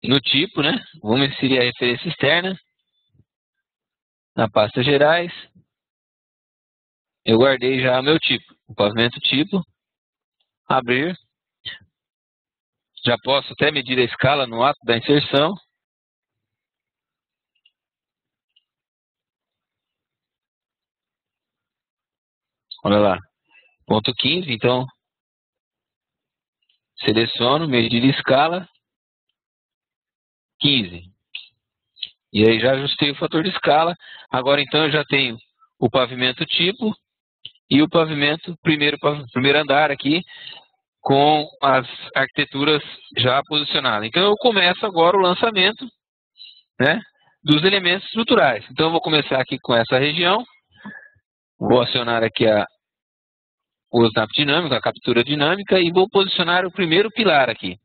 No tipo, né, vamos inserir a referência externa, na pasta gerais, eu guardei já o meu tipo, o pavimento tipo, abrir, já posso até medir a escala no ato da inserção. Olha lá, 0,15, então seleciono, medir escala, 15. E aí já ajustei o fator de escala. Agora então eu já tenho o pavimento tipo e o pavimento primeiro andar aqui com as arquiteturas já posicionadas. Então eu começo agora o lançamento, né, dos elementos estruturais. Então eu vou começar aqui com essa região. Vou acionar aqui o snap dinâmico, a captura dinâmica, e vou posicionar o primeiro pilar aqui.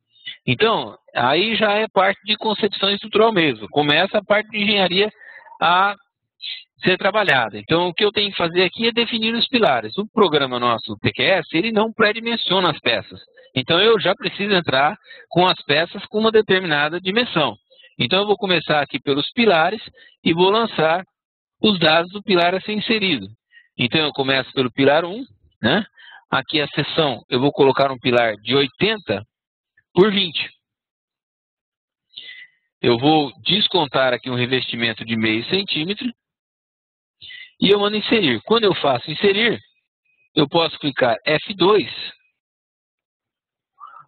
Então, aí já é parte de concepção estrutural mesmo. Começa a parte de engenharia a ser trabalhada. Então, o que eu tenho que fazer aqui é definir os pilares. O programa nosso, o PQS, ele não pré-dimensiona as peças. Então, eu já preciso entrar com as peças com uma determinada dimensão. Então, eu vou começar aqui pelos pilares e vou lançar os dados do pilar a ser inserido. Então, eu começo pelo pilar 1, né? Aqui a seção, eu vou colocar um pilar de 80 por 20. Eu vou descontar aqui um revestimento de meio centímetro e eu mando inserir. Quando eu faço inserir, eu posso clicar F2,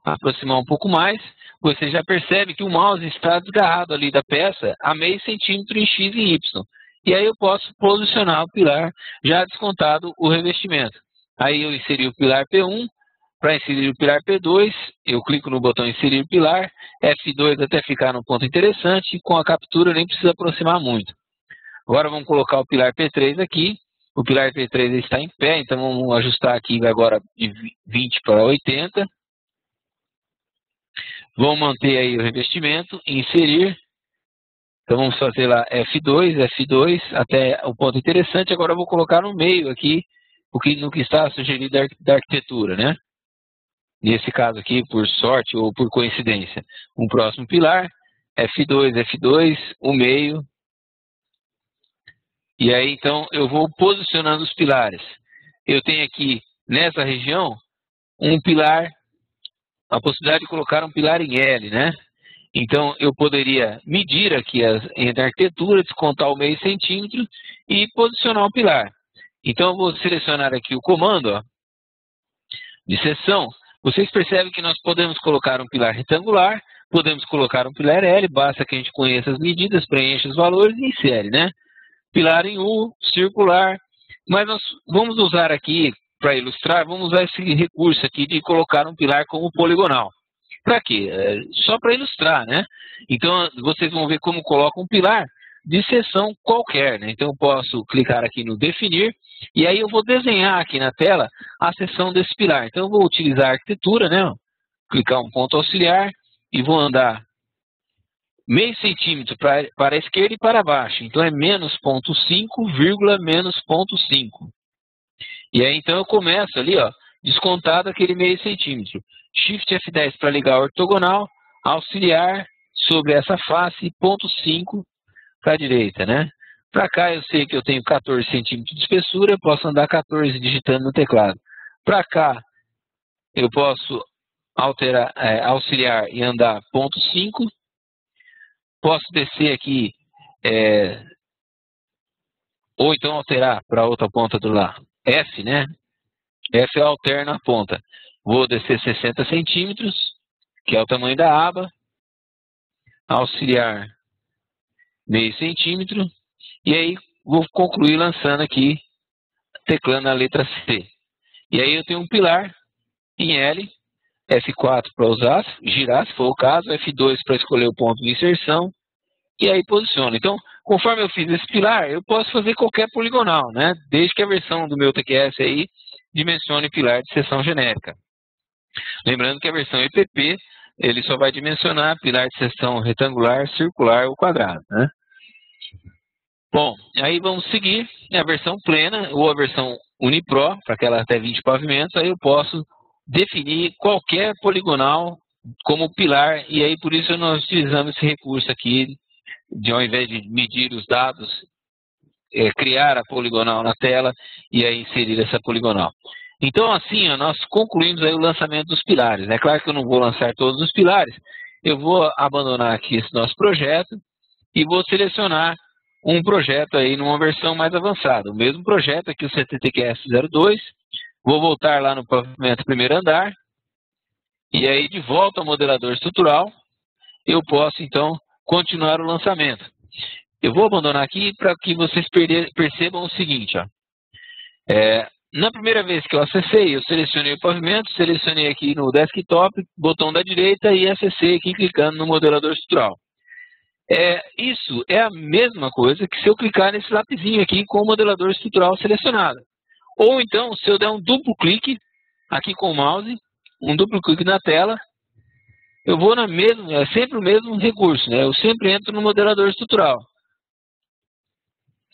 aproximar um pouco mais. Você já percebe que o mouse está desgarrado ali da peça a meio centímetro em X e Y. E aí eu posso posicionar o pilar já descontado o revestimento. Aí eu inseri o pilar P1, para inserir o pilar P2, eu clico no botão inserir pilar, F2 até ficar no ponto interessante, e com a captura nem precisa aproximar muito. Agora vamos colocar o pilar P3 aqui, O pilar P3 está em pé, então vamos ajustar aqui agora de 20 para 80. Vamos manter aí o revestimento, inserir. Então vamos fazer lá F2, até o ponto interessante. Agora eu vou colocar no meio aqui, no que está sugerido da arquitetura, né? Nesse caso aqui, por sorte ou por coincidência. Um próximo pilar, F2, o meio. E aí então eu vou posicionando os pilares. Eu tenho aqui nessa região um pilar, a possibilidade de colocar um pilar em L, né? Então eu poderia medir aqui entre a arquitetura, descontar o meio centímetro e posicionar o pilar. Então eu vou selecionar aqui o comando, ó, de seção. Vocês percebem que nós podemos colocar um pilar retangular, podemos colocar um pilar L, basta que a gente conheça as medidas, preencha os valores e insere, né? Pilar em U, circular, mas nós vamos usar aqui, para ilustrar, vamos usar esse recurso aqui de colocar um pilar como poligonal. Para quê? Só para ilustrar, né? Então, vocês vão ver como coloca um pilar de seção qualquer, né? Então, eu posso clicar aqui no definir, e aí eu vou desenhar aqui na tela a seção desse pilar. Então, eu vou utilizar a arquitetura, né? Clicar um ponto auxiliar e vou andar meio centímetro para a esquerda e para baixo. Então, é menos 0,5, vírgula, menos 0,5. E aí, então, eu começo ali, ó, descontado aquele meio centímetro. Shift F10 para ligar a ortogonal, auxiliar sobre essa face, 0,5 para a direita, né? Para cá eu sei que eu tenho 14 centímetros de espessura, eu posso andar 14 digitando no teclado. Para cá eu posso alterar, auxiliar e andar 0,5. Posso descer aqui, ou então alterar para a outra ponta do lado. F, né? F eu alterno a ponta. Vou descer 60 centímetros, que é o tamanho da aba. Auxiliar meio centímetro. E aí vou concluir lançando aqui, teclando a letra C. E aí eu tenho um pilar em L, F4 para usar, girar se for o caso, F2 para escolher o ponto de inserção. E aí posiciono. Então, conforme eu fiz esse pilar, eu posso fazer qualquer poligonal, né? Desde que a versão do meu TQS aí dimensione pilar de seção genérica. Lembrando que a versão EPP, ele só vai dimensionar pilar de seção retangular, circular ou quadrado, né? Bom, aí vamos seguir a versão plena ou a versão Unipro, para aquela até 20 pavimentos, aí eu posso definir qualquer poligonal como pilar, e aí por isso nós utilizamos esse recurso aqui, de ao invés de medir os dados, criar a poligonal na tela e aí inserir essa poligonal. Então assim, ó, nós concluímos aí o lançamento dos pilares. É claro que eu não vou lançar todos os pilares, eu vou abandonar aqui esse nosso projeto e vou selecionar um projeto aí numa versão mais avançada. O mesmo projeto aqui, o CTTQS 02, vou voltar lá no pavimento primeiro andar, e aí de volta ao modelador estrutural, eu posso então continuar o lançamento. Eu vou abandonar aqui para que vocês percebam o seguinte, ó. Na primeira vez que eu acessei, eu selecionei o pavimento, selecionei aqui no desktop, botão da direita e acessei aqui clicando no modelador estrutural. Isso é a mesma coisa que se eu clicar nesse lapisinho aqui com o modelador estrutural selecionado. Ou então, se eu der um duplo clique aqui com o mouse, um duplo clique na tela, eu vou é sempre o mesmo recurso, né? Eu sempre entro no modelador estrutural.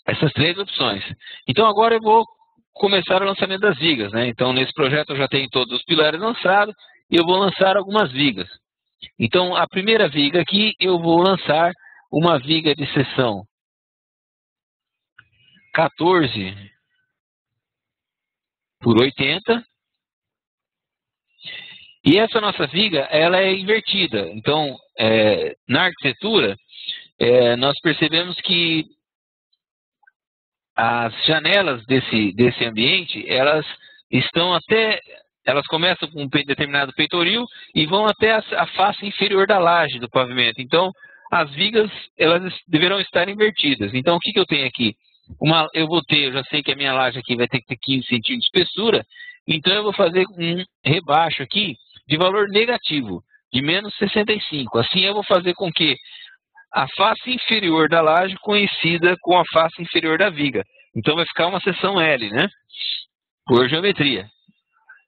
Essas três opções. Então agora eu vou começar o lançamento das vigas, né? Então nesse projeto eu já tenho todos os pilares lançados e eu vou lançar algumas vigas. Então a primeira viga aqui eu vou lançar uma viga de seção 14 por 80. E essa nossa viga, ela é invertida. Então, na arquitetura, nós percebemos que as janelas desse ambiente, elas começam com um determinado peitoril e vão até a face inferior da laje do pavimento. Então, as vigas, elas deverão estar invertidas. Então, o que eu tenho aqui? Eu já sei que a minha laje aqui vai ter que ter 15 centímetros de espessura, então eu vou fazer um rebaixo aqui de valor negativo, de menos 65. Assim eu vou fazer com que a face inferior da laje coincida com a face inferior da viga. Então vai ficar uma seção L, né? Por geometria.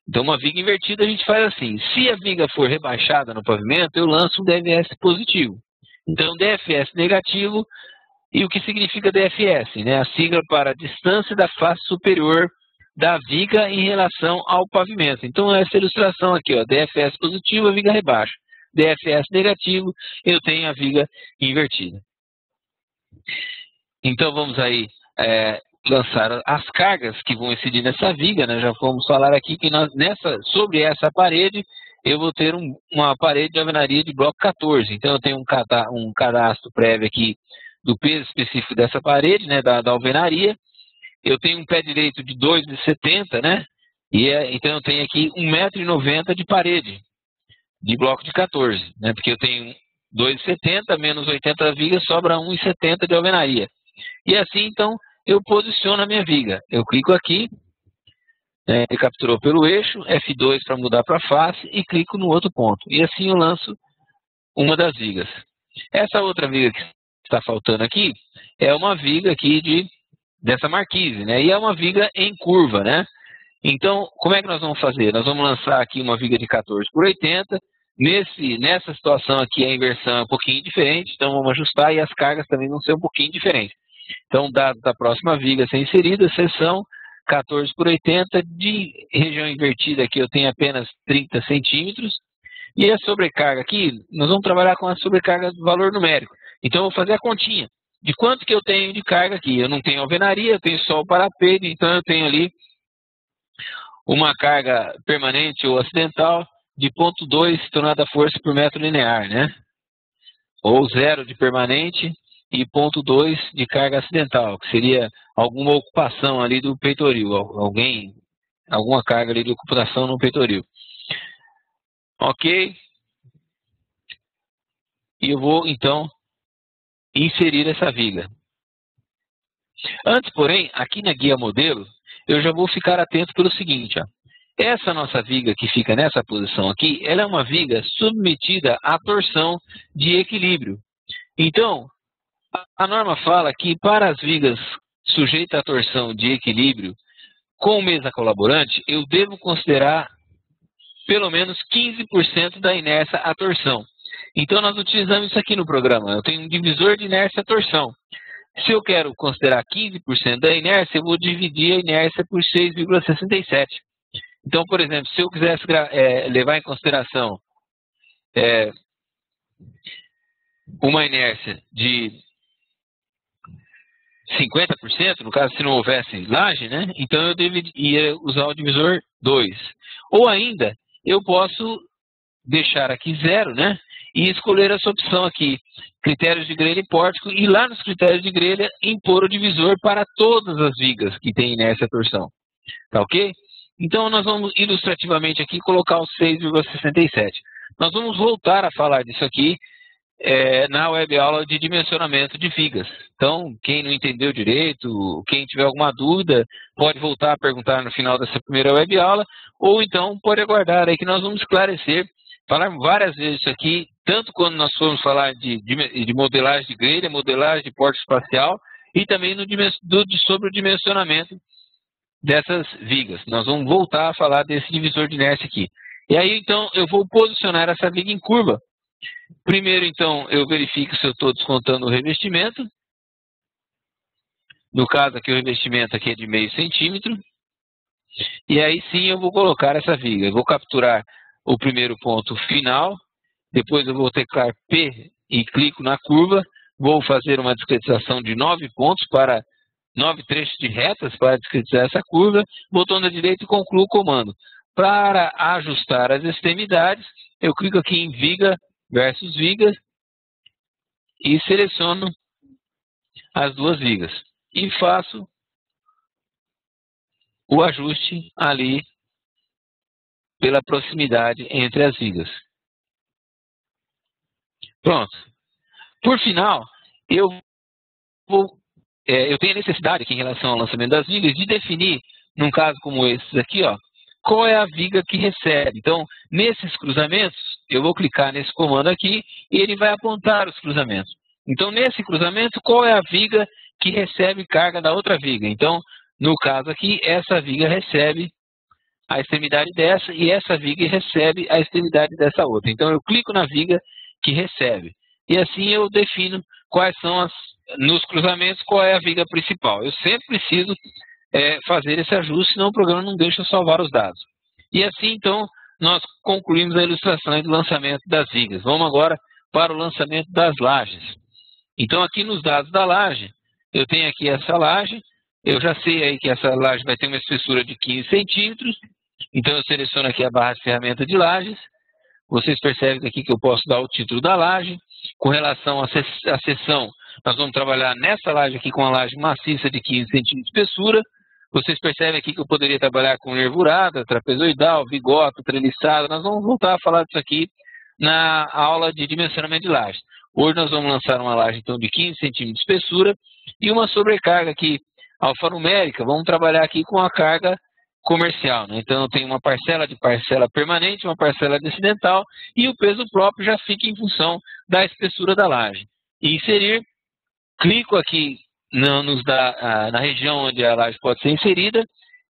Então uma viga invertida a gente faz assim. Se a viga for rebaixada no pavimento, eu lanço um DFS positivo. Então DFS negativo, e o que significa DFS? Né? A sigla para distância da face superior da viga em relação ao pavimento. Então essa ilustração aqui, ó, DFS positivo, a viga rebaixa. DFS negativo, eu tenho a viga invertida. Então vamos aí lançar as cargas que vão incidir nessa viga, né? Já vamos falar aqui que sobre essa parede eu vou ter uma parede de alvenaria de bloco 14. Então eu tenho um cadastro prévio aqui do peso específico dessa parede, né, da alvenaria. Eu tenho um pé direito de 2,70, né? Então eu tenho aqui 1,90 m de parede de bloco de 14, né? Porque eu tenho 2,70 menos 80 vigas, sobra 1,70 de alvenaria. E assim, então, eu posiciono a minha viga. Eu clico aqui, ele capturou pelo eixo, F2 para mudar para a face e clico no outro ponto. E assim eu lanço uma das vigas. Essa outra viga que está faltando aqui é uma viga aqui dessa marquise, né? E é uma viga em curva, né? Então, como é que nós vamos fazer? Nós vamos lançar aqui uma viga de 14 por 80. Nessa situação aqui a inversão é um pouquinho diferente, então vamos ajustar e as cargas também vão ser um pouquinho diferentes. Então, dado da próxima viga a ser inserida, seção 14 por 80, de região invertida aqui eu tenho apenas 30 centímetros. E a sobrecarga aqui, nós vamos trabalhar com a sobrecarga do valor numérico. Então, eu vou fazer a continha de quanto que eu tenho de carga aqui. Eu não tenho alvenaria, eu tenho só o parapeito, então eu tenho ali uma carga permanente ou acidental de 0,2 tonelada-força por metro linear, né? Ou 0 de permanente e 0,2 de carga acidental, que seria alguma ocupação ali do peitoril, alguma carga ali de ocupação no peitoril. Ok? E eu vou, então, inserir essa viga. Antes, porém, aqui na guia modelo, eu já vou ficar atento pelo seguinte, ó. Essa nossa viga que fica nessa posição aqui, ela é uma viga submetida à torção de equilíbrio. Então, a norma fala que para as vigas sujeitas à torção de equilíbrio com mesa colaborante, eu devo considerar pelo menos 15% da inércia à torção. Então, nós utilizamos isso aqui no programa. Eu tenho um divisor de inércia à torção. Se eu quero considerar 15% da inércia, eu vou dividir a inércia por 6,67. Então, por exemplo, se eu quisesse levar em consideração uma inércia de 50%, no caso se não houvesse laje, né? Então eu deveria usar o divisor 2. Ou ainda, eu posso deixar aqui 0, né? E escolher essa opção aqui, critérios de grelha e pórtico, e lá nos critérios de grelha impor o divisor para todas as vigas que têm inércia à torção. Tá ok? Então nós vamos ilustrativamente aqui colocar o 6,67. Nós vamos voltar a falar disso aqui na web aula de dimensionamento de vigas. Então, quem não entendeu direito, quem tiver alguma dúvida, pode voltar a perguntar no final dessa primeira web aula, ou então pode aguardar aí que nós vamos esclarecer, falar várias vezes isso aqui, tanto quando nós formos falar de modelagem de grelha, modelagem de porta espacial, e também sobre o dimensionamento dessas vigas. Nós vamos voltar a falar desse divisor de inércia aqui. E aí, então, eu vou posicionar essa viga em curva. Primeiro, então, eu verifico se eu estou descontando o revestimento. No caso aqui, o revestimento aqui é de 0,5 centímetro. E aí sim eu vou colocar essa viga. Eu vou capturar o primeiro ponto final. Depois eu vou teclar P e clico na curva. Vou fazer uma discretização de 9 pontos para 9 trechos de retas para discretizar essa curva. Botão da direita e concluo o comando. Para ajustar as extremidades, eu clico aqui em viga versus vigas e seleciono as duas vigas. E faço o ajuste ali pela proximidade entre as vigas. Pronto. Por final, eu tenho a necessidade aqui em relação ao lançamento das vigas de definir, num caso como esse aqui, ó, qual é a viga que recebe. Então, nesses cruzamentos, eu vou clicar nesse comando aqui e ele vai apontar os cruzamentos. Então, nesse cruzamento, qual é a viga que recebe carga da outra viga. Então, no caso aqui, essa viga recebe a extremidade dessa e essa viga recebe a extremidade dessa outra. Então, eu clico na viga que recebe. E assim eu defino quais são nos cruzamentos, qual é a viga principal. Eu sempre preciso fazer esse ajuste, senão o programa não deixa eu salvar os dados. E assim, então, nós concluímos a ilustração do lançamento das vigas. Vamos agora para o lançamento das lajes. Então, aqui nos dados da laje, eu tenho aqui essa laje. Eu já sei aí que essa laje vai ter uma espessura de 15 centímetros. Então, eu seleciono aqui a barra de ferramenta de lajes. Vocês percebem aqui que eu posso dar o título da laje. Com relação à seção, nós vamos trabalhar nessa laje aqui com a laje maciça de 15 centímetros de espessura. Vocês percebem aqui que eu poderia trabalhar com nervurada, trapezoidal, bigota, treliçada. Nós vamos voltar a falar disso aqui na aula de dimensionamento de lajes. Hoje nós vamos lançar uma laje então, de 15 centímetros de espessura e uma sobrecarga aqui alfanumérica. Vamos trabalhar aqui com a carga comercial, né? Então eu tenho uma parcela de parcela permanente, uma parcela de acidental e o peso próprio já fica em função da espessura da laje. E inserir, clico aqui na região onde a laje pode ser inserida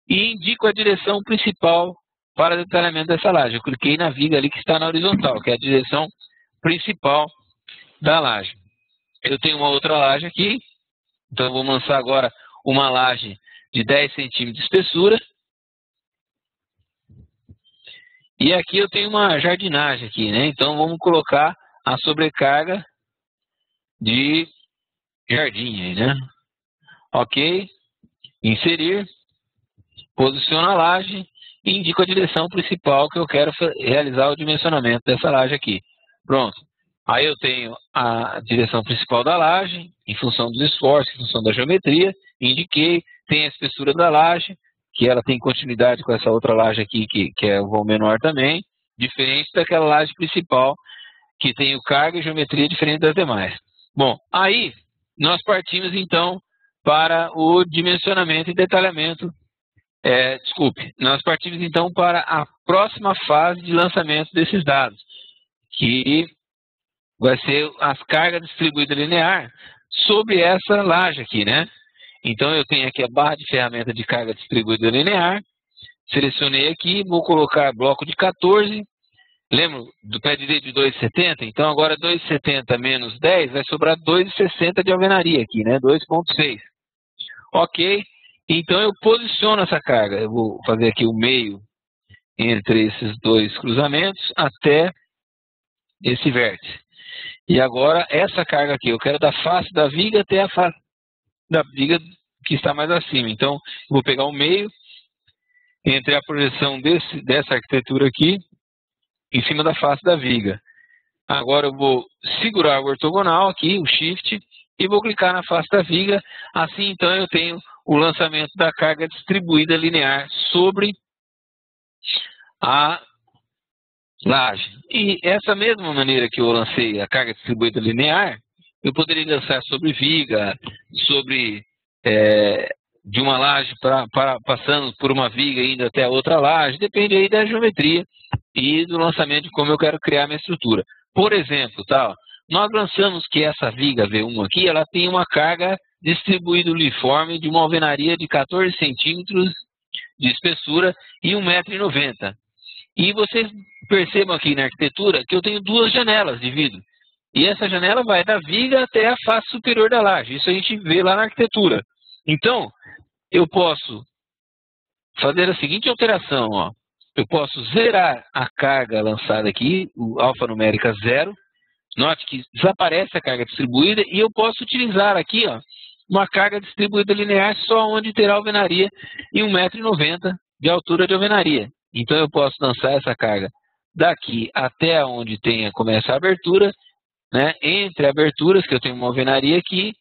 e indico a direção principal para o detalhamento dessa laje. Eu cliquei na viga ali que está na horizontal, que é a direção principal da laje. Eu tenho uma outra laje aqui, então vou lançar agora uma laje de 10 centímetros de espessura. E aqui eu tenho uma jardinagem aqui, né? Então vamos colocar a sobrecarga de jardim, né? Ok, inserir, posiciono a laje e indico a direção principal que eu quero realizar o dimensionamento dessa laje aqui. Pronto. Aí eu tenho a direção principal da laje, em função dos esforços, em função da geometria, indiquei, tem a espessura da laje, que ela tem continuidade com essa outra laje aqui, que é o vão menor também, diferente daquela laje principal, que tem o carga e geometria diferente das demais. Bom, aí nós partimos então para o dimensionamento e detalhamento, nós partimos então para a próxima fase de lançamento desses dados, que vai ser as cargas distribuídas linear sobre essa laje aqui, né? Então eu tenho aqui a barra de ferramenta de carga distribuída linear, selecionei aqui, vou colocar bloco de 14, lembra do pé direito de 2,70? Então agora 2,70 menos 10 vai sobrar 2,60 de alvenaria aqui, né? 2,6. Ok, então eu posiciono essa carga, eu vou fazer aqui o meio entre esses dois cruzamentos até esse vértice. E agora essa carga aqui, eu quero da face da viga até a face da viga que está mais acima. Então, eu vou pegar o meio entre a projeção dessa arquitetura aqui em cima da face da viga. Agora eu vou segurar o ortogonal aqui, o Shift, e vou clicar na face da viga. Assim, então, eu tenho o lançamento da carga distribuída linear sobre a laje. E essa mesma maneira que eu lancei a carga distribuída linear, eu poderia lançar sobre viga, sobre de uma laje passando por uma viga indo até a outra laje, depende aí da geometria e do lançamento de como eu quero criar a minha estrutura. Por exemplo, nós lançamos que essa viga V1 aqui, ela tem uma carga distribuída uniforme de uma alvenaria de 14 centímetros de espessura e 1,90 m. E vocês percebam aqui na arquitetura que eu tenho duas janelas de vidro. E essa janela vai da viga até a face superior da laje. Isso a gente vê lá na arquitetura. Então, eu posso fazer a seguinte alteração. Ó. Eu posso zerar a carga lançada aqui, o alfanumérica 0. Note que desaparece a carga distribuída. E eu posso utilizar aqui uma carga distribuída linear só onde terá alvenaria e 1,90 m de altura de alvenaria. Então, eu posso lançar essa carga daqui até onde começa a abertura, né? Entre aberturas, que eu tenho uma alvenaria aqui,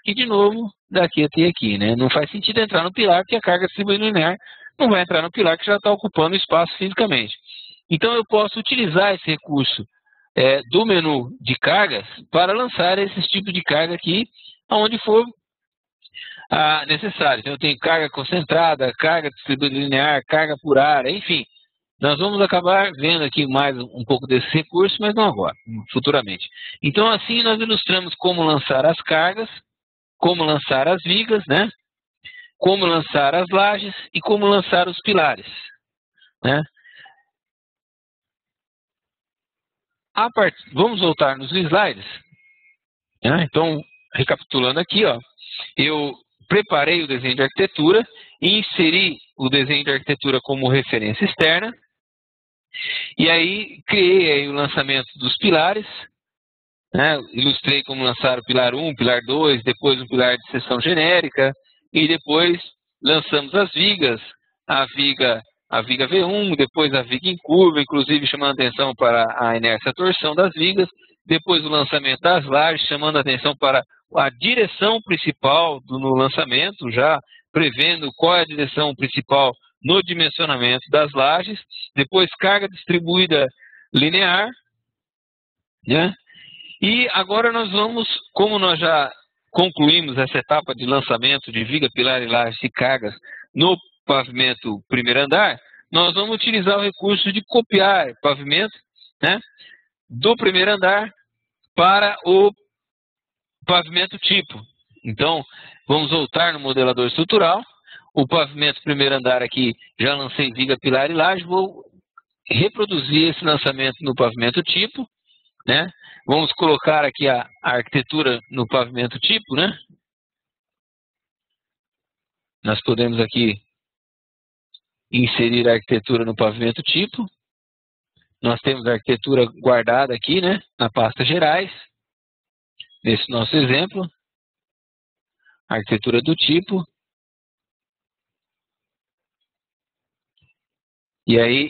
e de novo, daqui até aqui. Né? Não faz sentido entrar no pilar, porque a carga distribuída linear não vai entrar no pilar, que já está ocupando espaço fisicamente. Então, eu posso utilizar esse recurso do menu de cargas para lançar esses tipos de carga aqui, onde for necessário. Então, eu tenho carga concentrada, carga distribuída linear, carga por área, enfim. Nós vamos acabar vendo aqui mais um pouco desse recurso, mas não agora, futuramente. Então, assim nós ilustramos como lançar as cargas como lançar as vigas, né? Como lançar as lajes e como lançar os pilares, né? Vamos voltar nos slides, né? Então, recapitulando aqui, ó, eu preparei o desenho de arquitetura e inseri o desenho de arquitetura como referência externa. E aí criei aí o lançamento dos pilares, né? Ilustrei como lançar o pilar 1, pilar 2, depois um pilar de seção genérica, e depois lançamos as vigas, a viga V1, depois a viga em curva, inclusive chamando atenção para a inércia torção das vigas, depois o lançamento das lajes, chamando atenção para a direção principal no lançamento, já prevendo qual é a direção principal no dimensionamento das lajes, depois carga distribuída linear, né? E agora nós vamos, como nós já concluímos essa etapa de lançamento de viga, pilar e lajes e cargas no pavimento primeiro andar, nós vamos utilizar o recurso de copiar pavimento, né, do primeiro andar para o pavimento tipo. Então, vamos voltar no modelador estrutural. O pavimento primeiro andar aqui, já lancei viga, pilar e laje, vou reproduzir esse lançamento no pavimento tipo, né? Vamos colocar aqui a arquitetura no pavimento tipo, né? Nós podemos aqui inserir a arquitetura no pavimento tipo. Nós temos a arquitetura guardada aqui, né? Na pasta gerais. Nesse nosso exemplo. A arquitetura do tipo. E aí,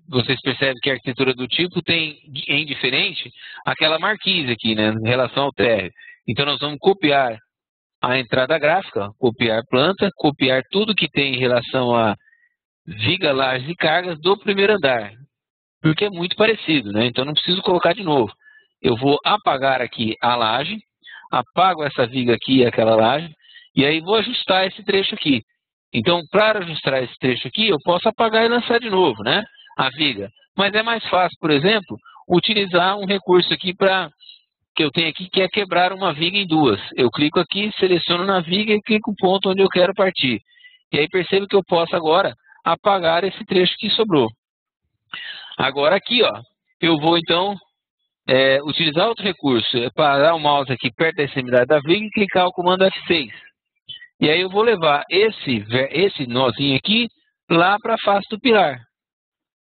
vocês percebem que a arquitetura do tipo tem em diferente aquela marquise aqui, né, em relação ao térreo. Então, nós vamos copiar a entrada gráfica, copiar planta, copiar tudo que tem em relação a viga, lajes e cargas do primeiro andar, porque é muito parecido, né? Então, não preciso colocar de novo. Eu vou apagar aqui a laje, apago essa viga aqui e aquela laje, e aí vou ajustar esse trecho aqui. Então, para ajustar esse trecho aqui, eu posso apagar e lançar de novo, né? A viga. Mas é mais fácil, por exemplo, utilizar um recurso aqui que eu tenho aqui, que é quebrar uma viga em duas. Eu clico aqui, seleciono na viga e clico no ponto onde eu quero partir. E aí percebo que eu posso agora apagar esse trecho que sobrou. Agora aqui, ó, eu vou então utilizar outro recurso, parar o mouse aqui perto da extremidade da viga e clicar o comando F6. E aí eu vou levar esse nozinho aqui lá para a face do pilar.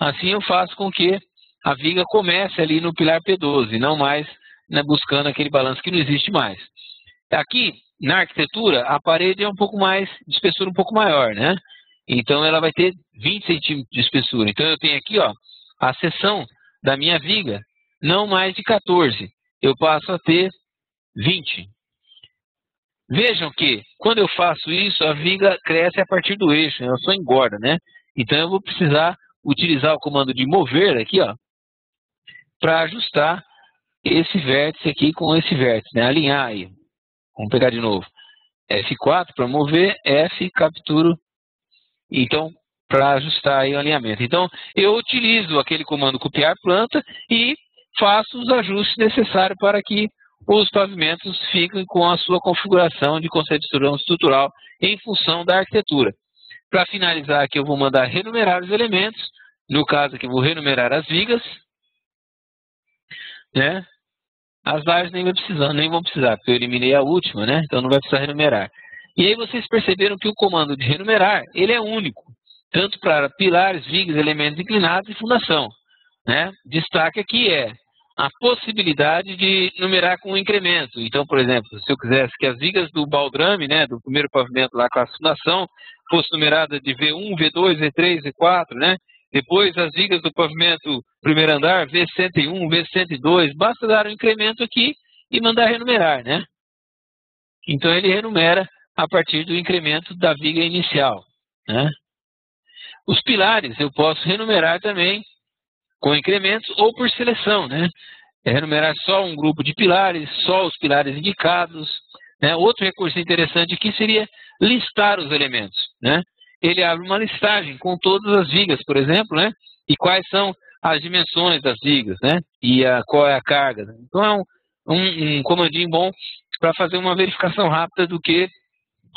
Assim eu faço com que a viga comece ali no pilar P12, não mais, né, buscando aquele balanço que não existe mais. Aqui, na arquitetura, a parede é um pouco mais, de espessura um pouco maior, né? Então ela vai ter 20 centímetros de espessura. Então eu tenho aqui, ó, a seção da minha viga, não mais de 14. Eu passo a ter 20. Vejam que, quando eu faço isso, a viga cresce a partir do eixo, ela só engorda, né? Então eu vou precisar utilizar o comando de mover aqui, ó, para ajustar esse vértice aqui com esse vértice, né? Alinhar aí. Vamos pegar de novo. F4 para mover, F, capturo. Então, para ajustar aí o alinhamento. Então, eu utilizo aquele comando copiar planta e faço os ajustes necessários para que os pavimentos fiquem com a sua configuração de concepção estrutural em função da arquitetura. Para finalizar aqui, eu vou mandar renumerar os elementos. No caso aqui, eu vou renumerar as vigas, né? As lajes nem vão precisar, porque eu eliminei a última, né? Então não vai precisar renumerar. E aí vocês perceberam que o comando de renumerar, ele é único, tanto para pilares, vigas, elementos inclinados e fundação, né? Destaque aqui é a possibilidade de numerar com um incremento. Então, por exemplo, se eu quisesse que as vigas do baldrame, né, do primeiro pavimento lá com a fundação, fosse numerada de V1, V2, V3, V4, né? Depois as vigas do pavimento primeiro andar, V101, V102, basta dar um incremento aqui e mandar renumerar, né? Então ele renumera a partir do incremento da viga inicial, né? Os pilares eu posso renumerar também com incrementos ou por seleção, né? Renumerar só um grupo de pilares, só os pilares indicados, né? Outro recurso interessante aqui seria listar os elementos, né? Ele abre uma listagem com todas as vigas, por exemplo, né? E quais são as dimensões das vigas, né? E qual é a carga. Então é um comandinho bom para fazer uma verificação rápida do que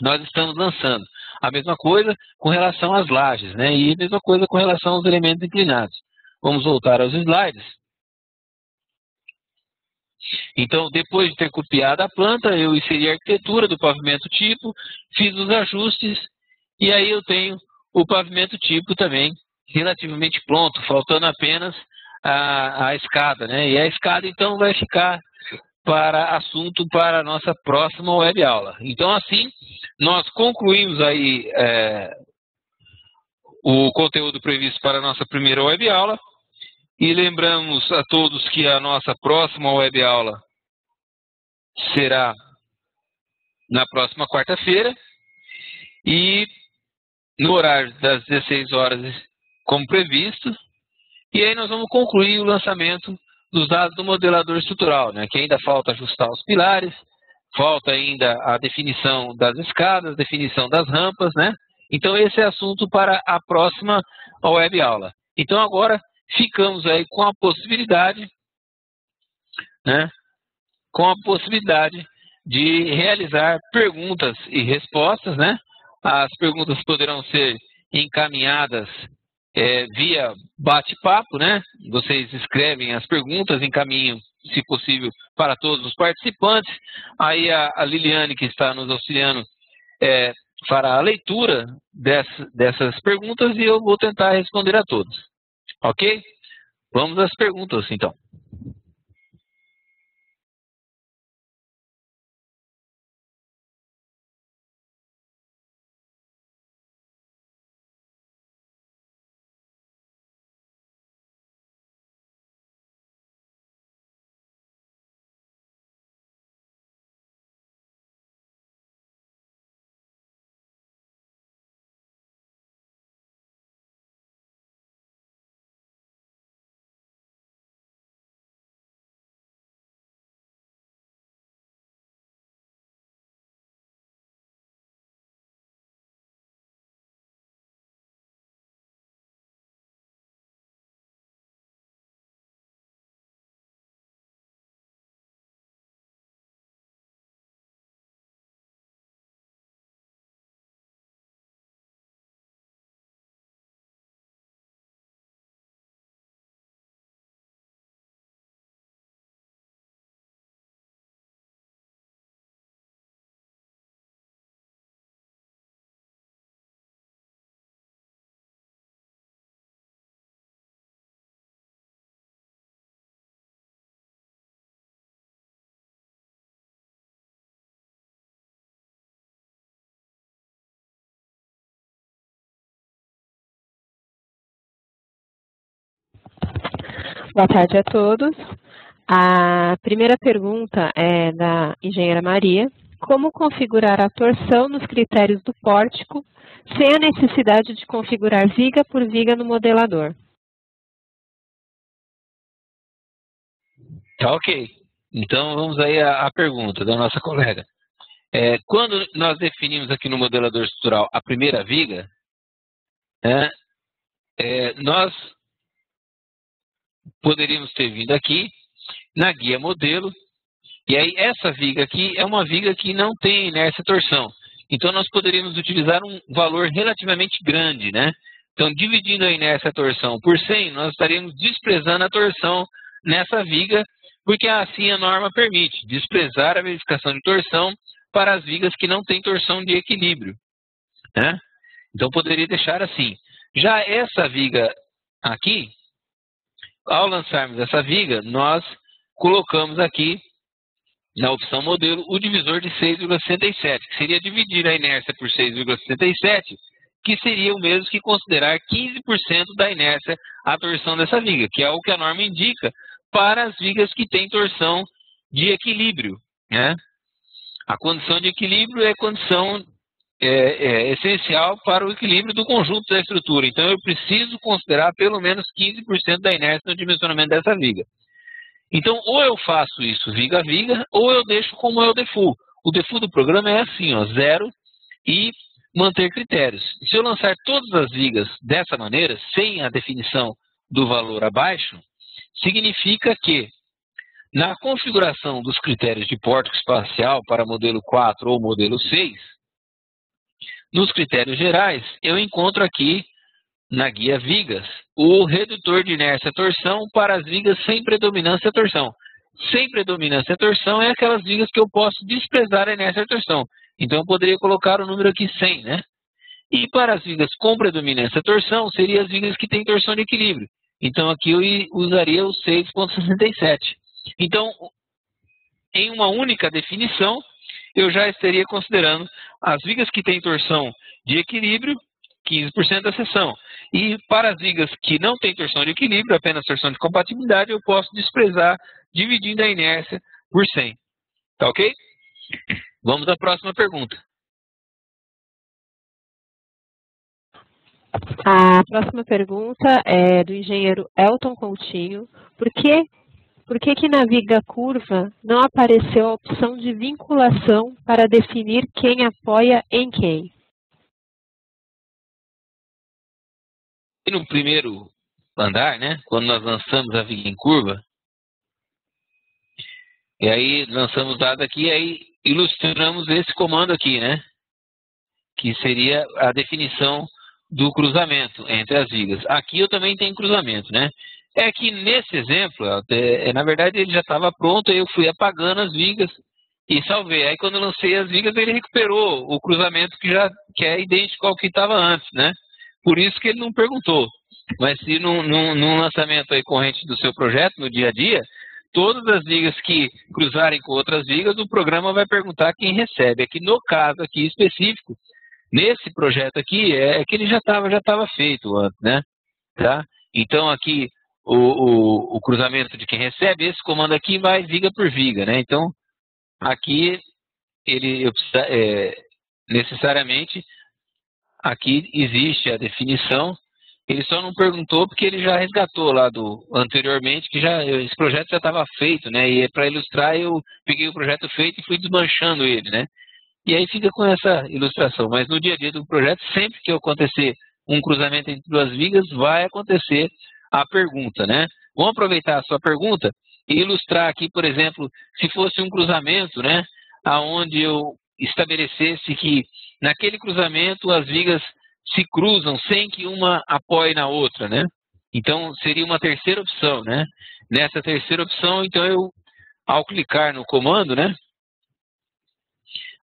nós estamos lançando. A mesma coisa com relação às lajes, né? E a mesma coisa com relação aos elementos inclinados. Vamos voltar aos slides. Então, depois de ter copiado a planta, eu inseri a arquitetura do pavimento tipo, fiz os ajustes, e aí eu tenho o pavimento tipo também relativamente pronto, faltando apenas a escada, né? E a escada, então, vai ficar para assunto para a nossa próxima web aula. Então, assim, nós concluímos aí o conteúdo previsto para a nossa primeira web aula. E lembramos a todos que a nossa próxima web aula será na próxima quarta-feira e no horário das 16 horas, como previsto. E aí nós vamos concluir o lançamento dos dados do modelador estrutural, né? Que ainda falta ajustar os pilares, falta ainda a definição das escadas, definição das rampas, né? Então esse é assunto para a próxima web aula. Então agora ficamos aí com a possibilidade, né? Com a possibilidade de realizar perguntas e respostas, né? As perguntas poderão ser encaminhadas via bate-papo, né? Vocês escrevem as perguntas, encaminham, se possível, para todos os participantes. Aí a Liliane, que está nos auxiliando, fará a leitura dessas perguntas e eu vou tentar responder a todos. Ok? Vamos às perguntas, então. Boa tarde a todos. A primeira pergunta é da engenheira Maria. Como configurar a torção nos critérios do pórtico sem a necessidade de configurar viga por viga no modelador? Tá, ok. Então vamos aí à pergunta da nossa colega. Quando nós definimos aqui no modelador estrutural a primeira viga, nós poderíamos ter vindo aqui na guia modelo, e aí essa viga aqui é uma viga que não tem inércia torção. Então nós poderíamos utilizar um valor relativamente grande, né? Então dividindo a inércia torção por 100, nós estaríamos desprezando a torção nessa viga, porque assim a norma permite desprezar a verificação de torção para as vigas que não têm torção de equilíbrio, né? Então poderia deixar assim. Já essa viga aqui, ao lançarmos essa viga, nós colocamos aqui na opção modelo o divisor de 6,67, que seria dividir a inércia por 6,67, que seria o mesmo que considerar 15% da inércia à torção dessa viga, que é o que a norma indica para as vigas que têm torção de equilíbrio, né? A condição de equilíbrio é condição essencial para o equilíbrio do conjunto da estrutura. Então, eu preciso considerar pelo menos 15% da inércia no dimensionamento dessa viga. Então, ou eu faço isso viga a viga, ou eu deixo como é o default. O default do programa é assim, ó, 0 e manter critérios. Se eu lançar todas as vigas dessa maneira, sem a definição do valor abaixo, significa que Na configuração dos critérios de pórtico espacial para modelo 4 ou modelo 6, nos critérios gerais, eu encontro aqui, na guia vigas, o redutor de inércia-torção para as vigas sem predominância-torção. Sem predominância-torção é aquelas vigas que eu posso desprezar a inércia-torção. Então, eu poderia colocar o número aqui 100, né? E para as vigas com predominância-torção, seriam as vigas que têm torção de equilíbrio. Então, aqui eu usaria o 6,67. Então, em uma única definição, eu já estaria considerando as vigas que têm torção de equilíbrio, 15% da seção. E para as vigas que não têm torção de equilíbrio, apenas torção de compatibilidade, eu posso desprezar dividindo a inércia por 100. Tá ok? Vamos à próxima pergunta. A próxima pergunta é do engenheiro Elton Coutinho. Por que na viga curva não apareceu a opção de vinculação para definir quem apoia em quem? E no primeiro andar, né, quando nós lançamos a viga em curva, e aí lançamos o dado aqui, aí ilustramos esse comando aqui, né, que seria a definição do cruzamento entre as vigas. Aqui eu também tenho cruzamento, né? É que nesse exemplo, na verdade ele já estava pronto, aí eu fui apagando as vigas e salvei. Aí quando eu lancei as vigas, ele recuperou o cruzamento que é idêntico ao que estava antes, né? Por isso que ele não perguntou. Mas se num lançamento aí corrente do seu projeto, no dia a dia, todas as vigas que cruzarem com outras vigas, o programa vai perguntar quem recebe. Aqui no caso aqui específico, nesse projeto aqui, é que ele já estava feito antes, né? Tá? Então aqui o cruzamento de quem recebe, esse comando aqui vai viga por viga, né? Então aqui necessariamente aqui existe a definição. Ele só não perguntou porque ele já resgatou lá anteriormente, que esse projeto já estava feito, né? E para ilustrar eu peguei o projeto feito e fui desmanchando ele, né? E aí fica com essa ilustração. Mas no dia a dia do projeto, sempre que acontecer um cruzamento entre duas vigas, vai acontecer a pergunta, né? Vamos aproveitar a sua pergunta e ilustrar aqui, por exemplo, se fosse um cruzamento, né? Onde eu estabelecesse que naquele cruzamento as vigas se cruzam sem que uma apoie na outra, né? Então, seria uma terceira opção, né? Nessa terceira opção, então, ao clicar no comando, né?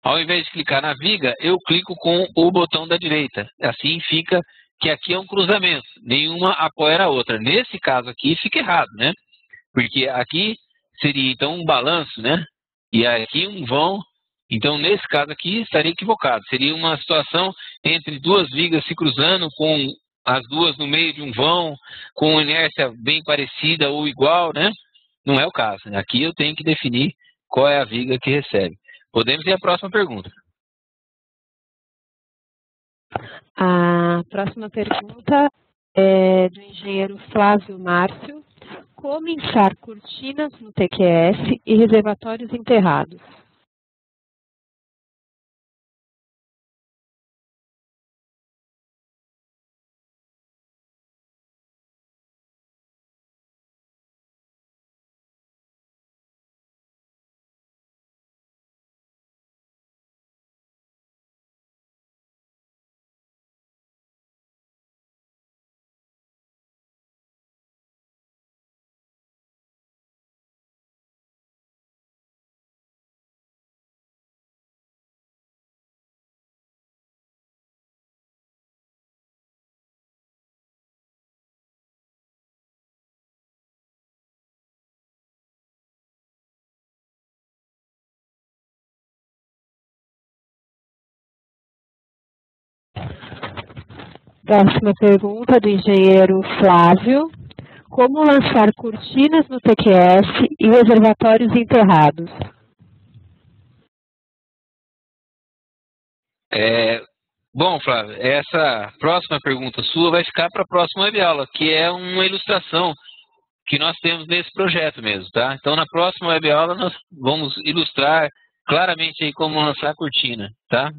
Ao invés de clicar na viga, eu clico com o botão da direita. Assim fica que aqui é um cruzamento, nenhuma apoia a outra. Nesse caso aqui fica errado, né? Porque aqui seria então um balanço, né? E aqui um vão. Então nesse caso aqui estaria equivocado. Seria uma situação entre duas vigas se cruzando com as duas no meio de um vão, com inércia bem parecida ou igual, né? Não é o caso. Aqui eu tenho que definir qual é a viga que recebe. Podemos ir à próxima pergunta. A próxima pergunta é do engenheiro Flávio Márcio. Como inchar cortinas no TQS e reservatórios enterrados? Próxima pergunta do engenheiro Flávio. Como lançar cortinas no TQS e reservatórios enterrados? Bom, Flávio, essa próxima pergunta sua vai ficar para a próxima webaula, que é uma ilustração que nós temos nesse projeto mesmo, tá? Então, na próxima webaula nós vamos ilustrar claramente aí como lançar a cortina, tá?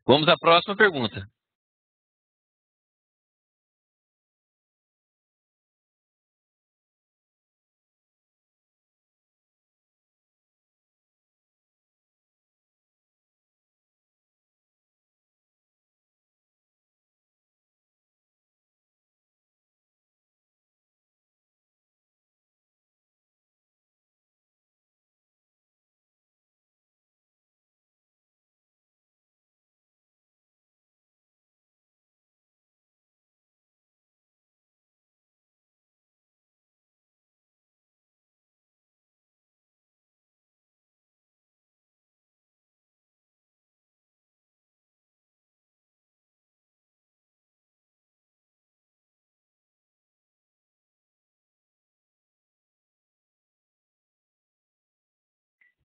Vamos à próxima pergunta.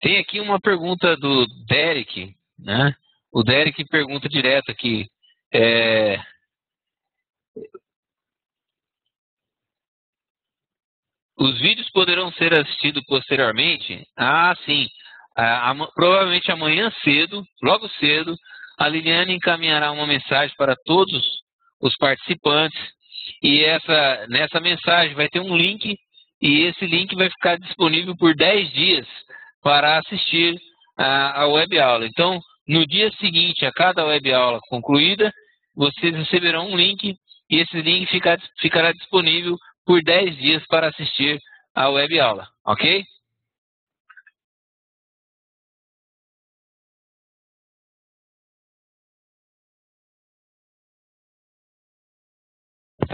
Tem aqui uma pergunta do Derek, né? O Derek pergunta direto aqui. Os vídeos poderão ser assistidos posteriormente? Ah, sim. Provavelmente amanhã cedo, logo cedo, a Liliane encaminhará uma mensagem para todos os participantes e nessa mensagem vai ter um link e esse link vai ficar disponível por 10 dias para assistir a web aula. Então, no dia seguinte a cada web aula concluída, vocês receberão um link e esse link ficará disponível por 10 dias para assistir a web aula, ok?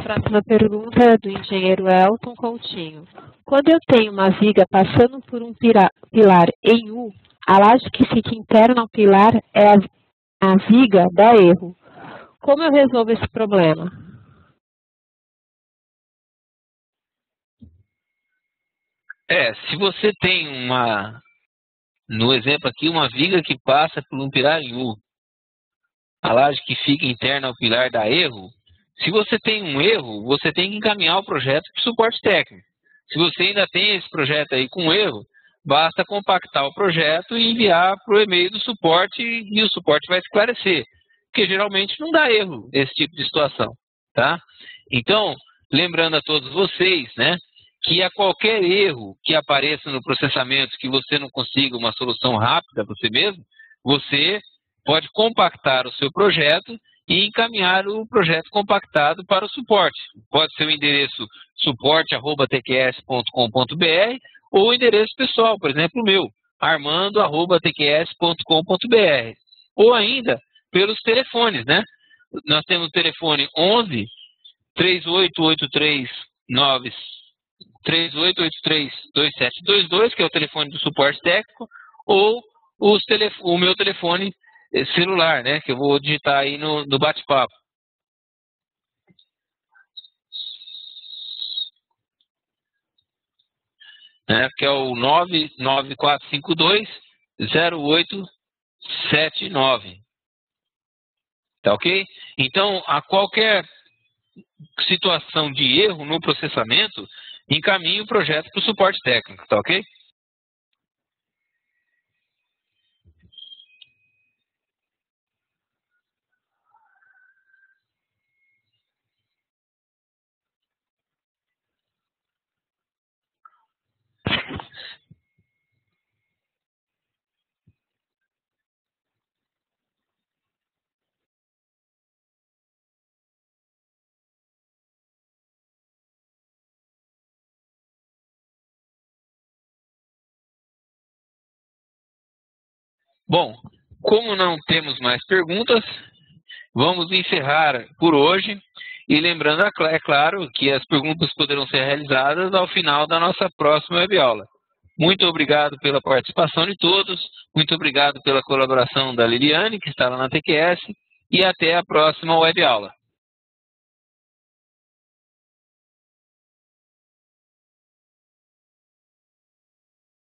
Próxima pergunta é do engenheiro Elton Coutinho. Quando eu tenho uma viga passando por um pilar em U, a laje que fica interna ao pilar é a viga dá erro. Como eu resolvo esse problema? Se você tem no exemplo aqui, uma viga que passa por um pilar em U, a laje que fica interna ao pilar dá erro, se você tem um erro, você tem que encaminhar o projeto para o suporte técnico. Se você ainda tem esse projeto aí com erro, basta compactar o projeto e enviar para o e-mail do suporte e o suporte vai esclarecer. Porque geralmente não dá erro esse tipo de situação, tá? Então, lembrando a todos vocês, né, que a qualquer erro que apareça no processamento que você não consiga uma solução rápida você mesmo, você pode compactar o seu projeto e encaminhar o projeto compactado para o suporte. Pode ser o endereço suporte@tqs.com.br ou o endereço pessoal, por exemplo, o meu, armando@tqs.com.br. Ou ainda pelos telefones, né? Nós temos o telefone 11 3883 2722, que é o telefone do suporte técnico, ou o meu telefone celular, né, que eu vou digitar aí no bate-papo. Que é o 99452-0879. Tá ok? Então, a qualquer situação de erro no processamento, encaminhe o projeto para o suporte técnico, tá ok? Bom, como não temos mais perguntas, vamos encerrar por hoje. E lembrando, é claro, que as perguntas poderão ser realizadas ao final da nossa próxima web aula. Muito obrigado pela participação de todos, muito obrigado pela colaboração da Liliane, que está lá na TQS, e até a próxima web aula.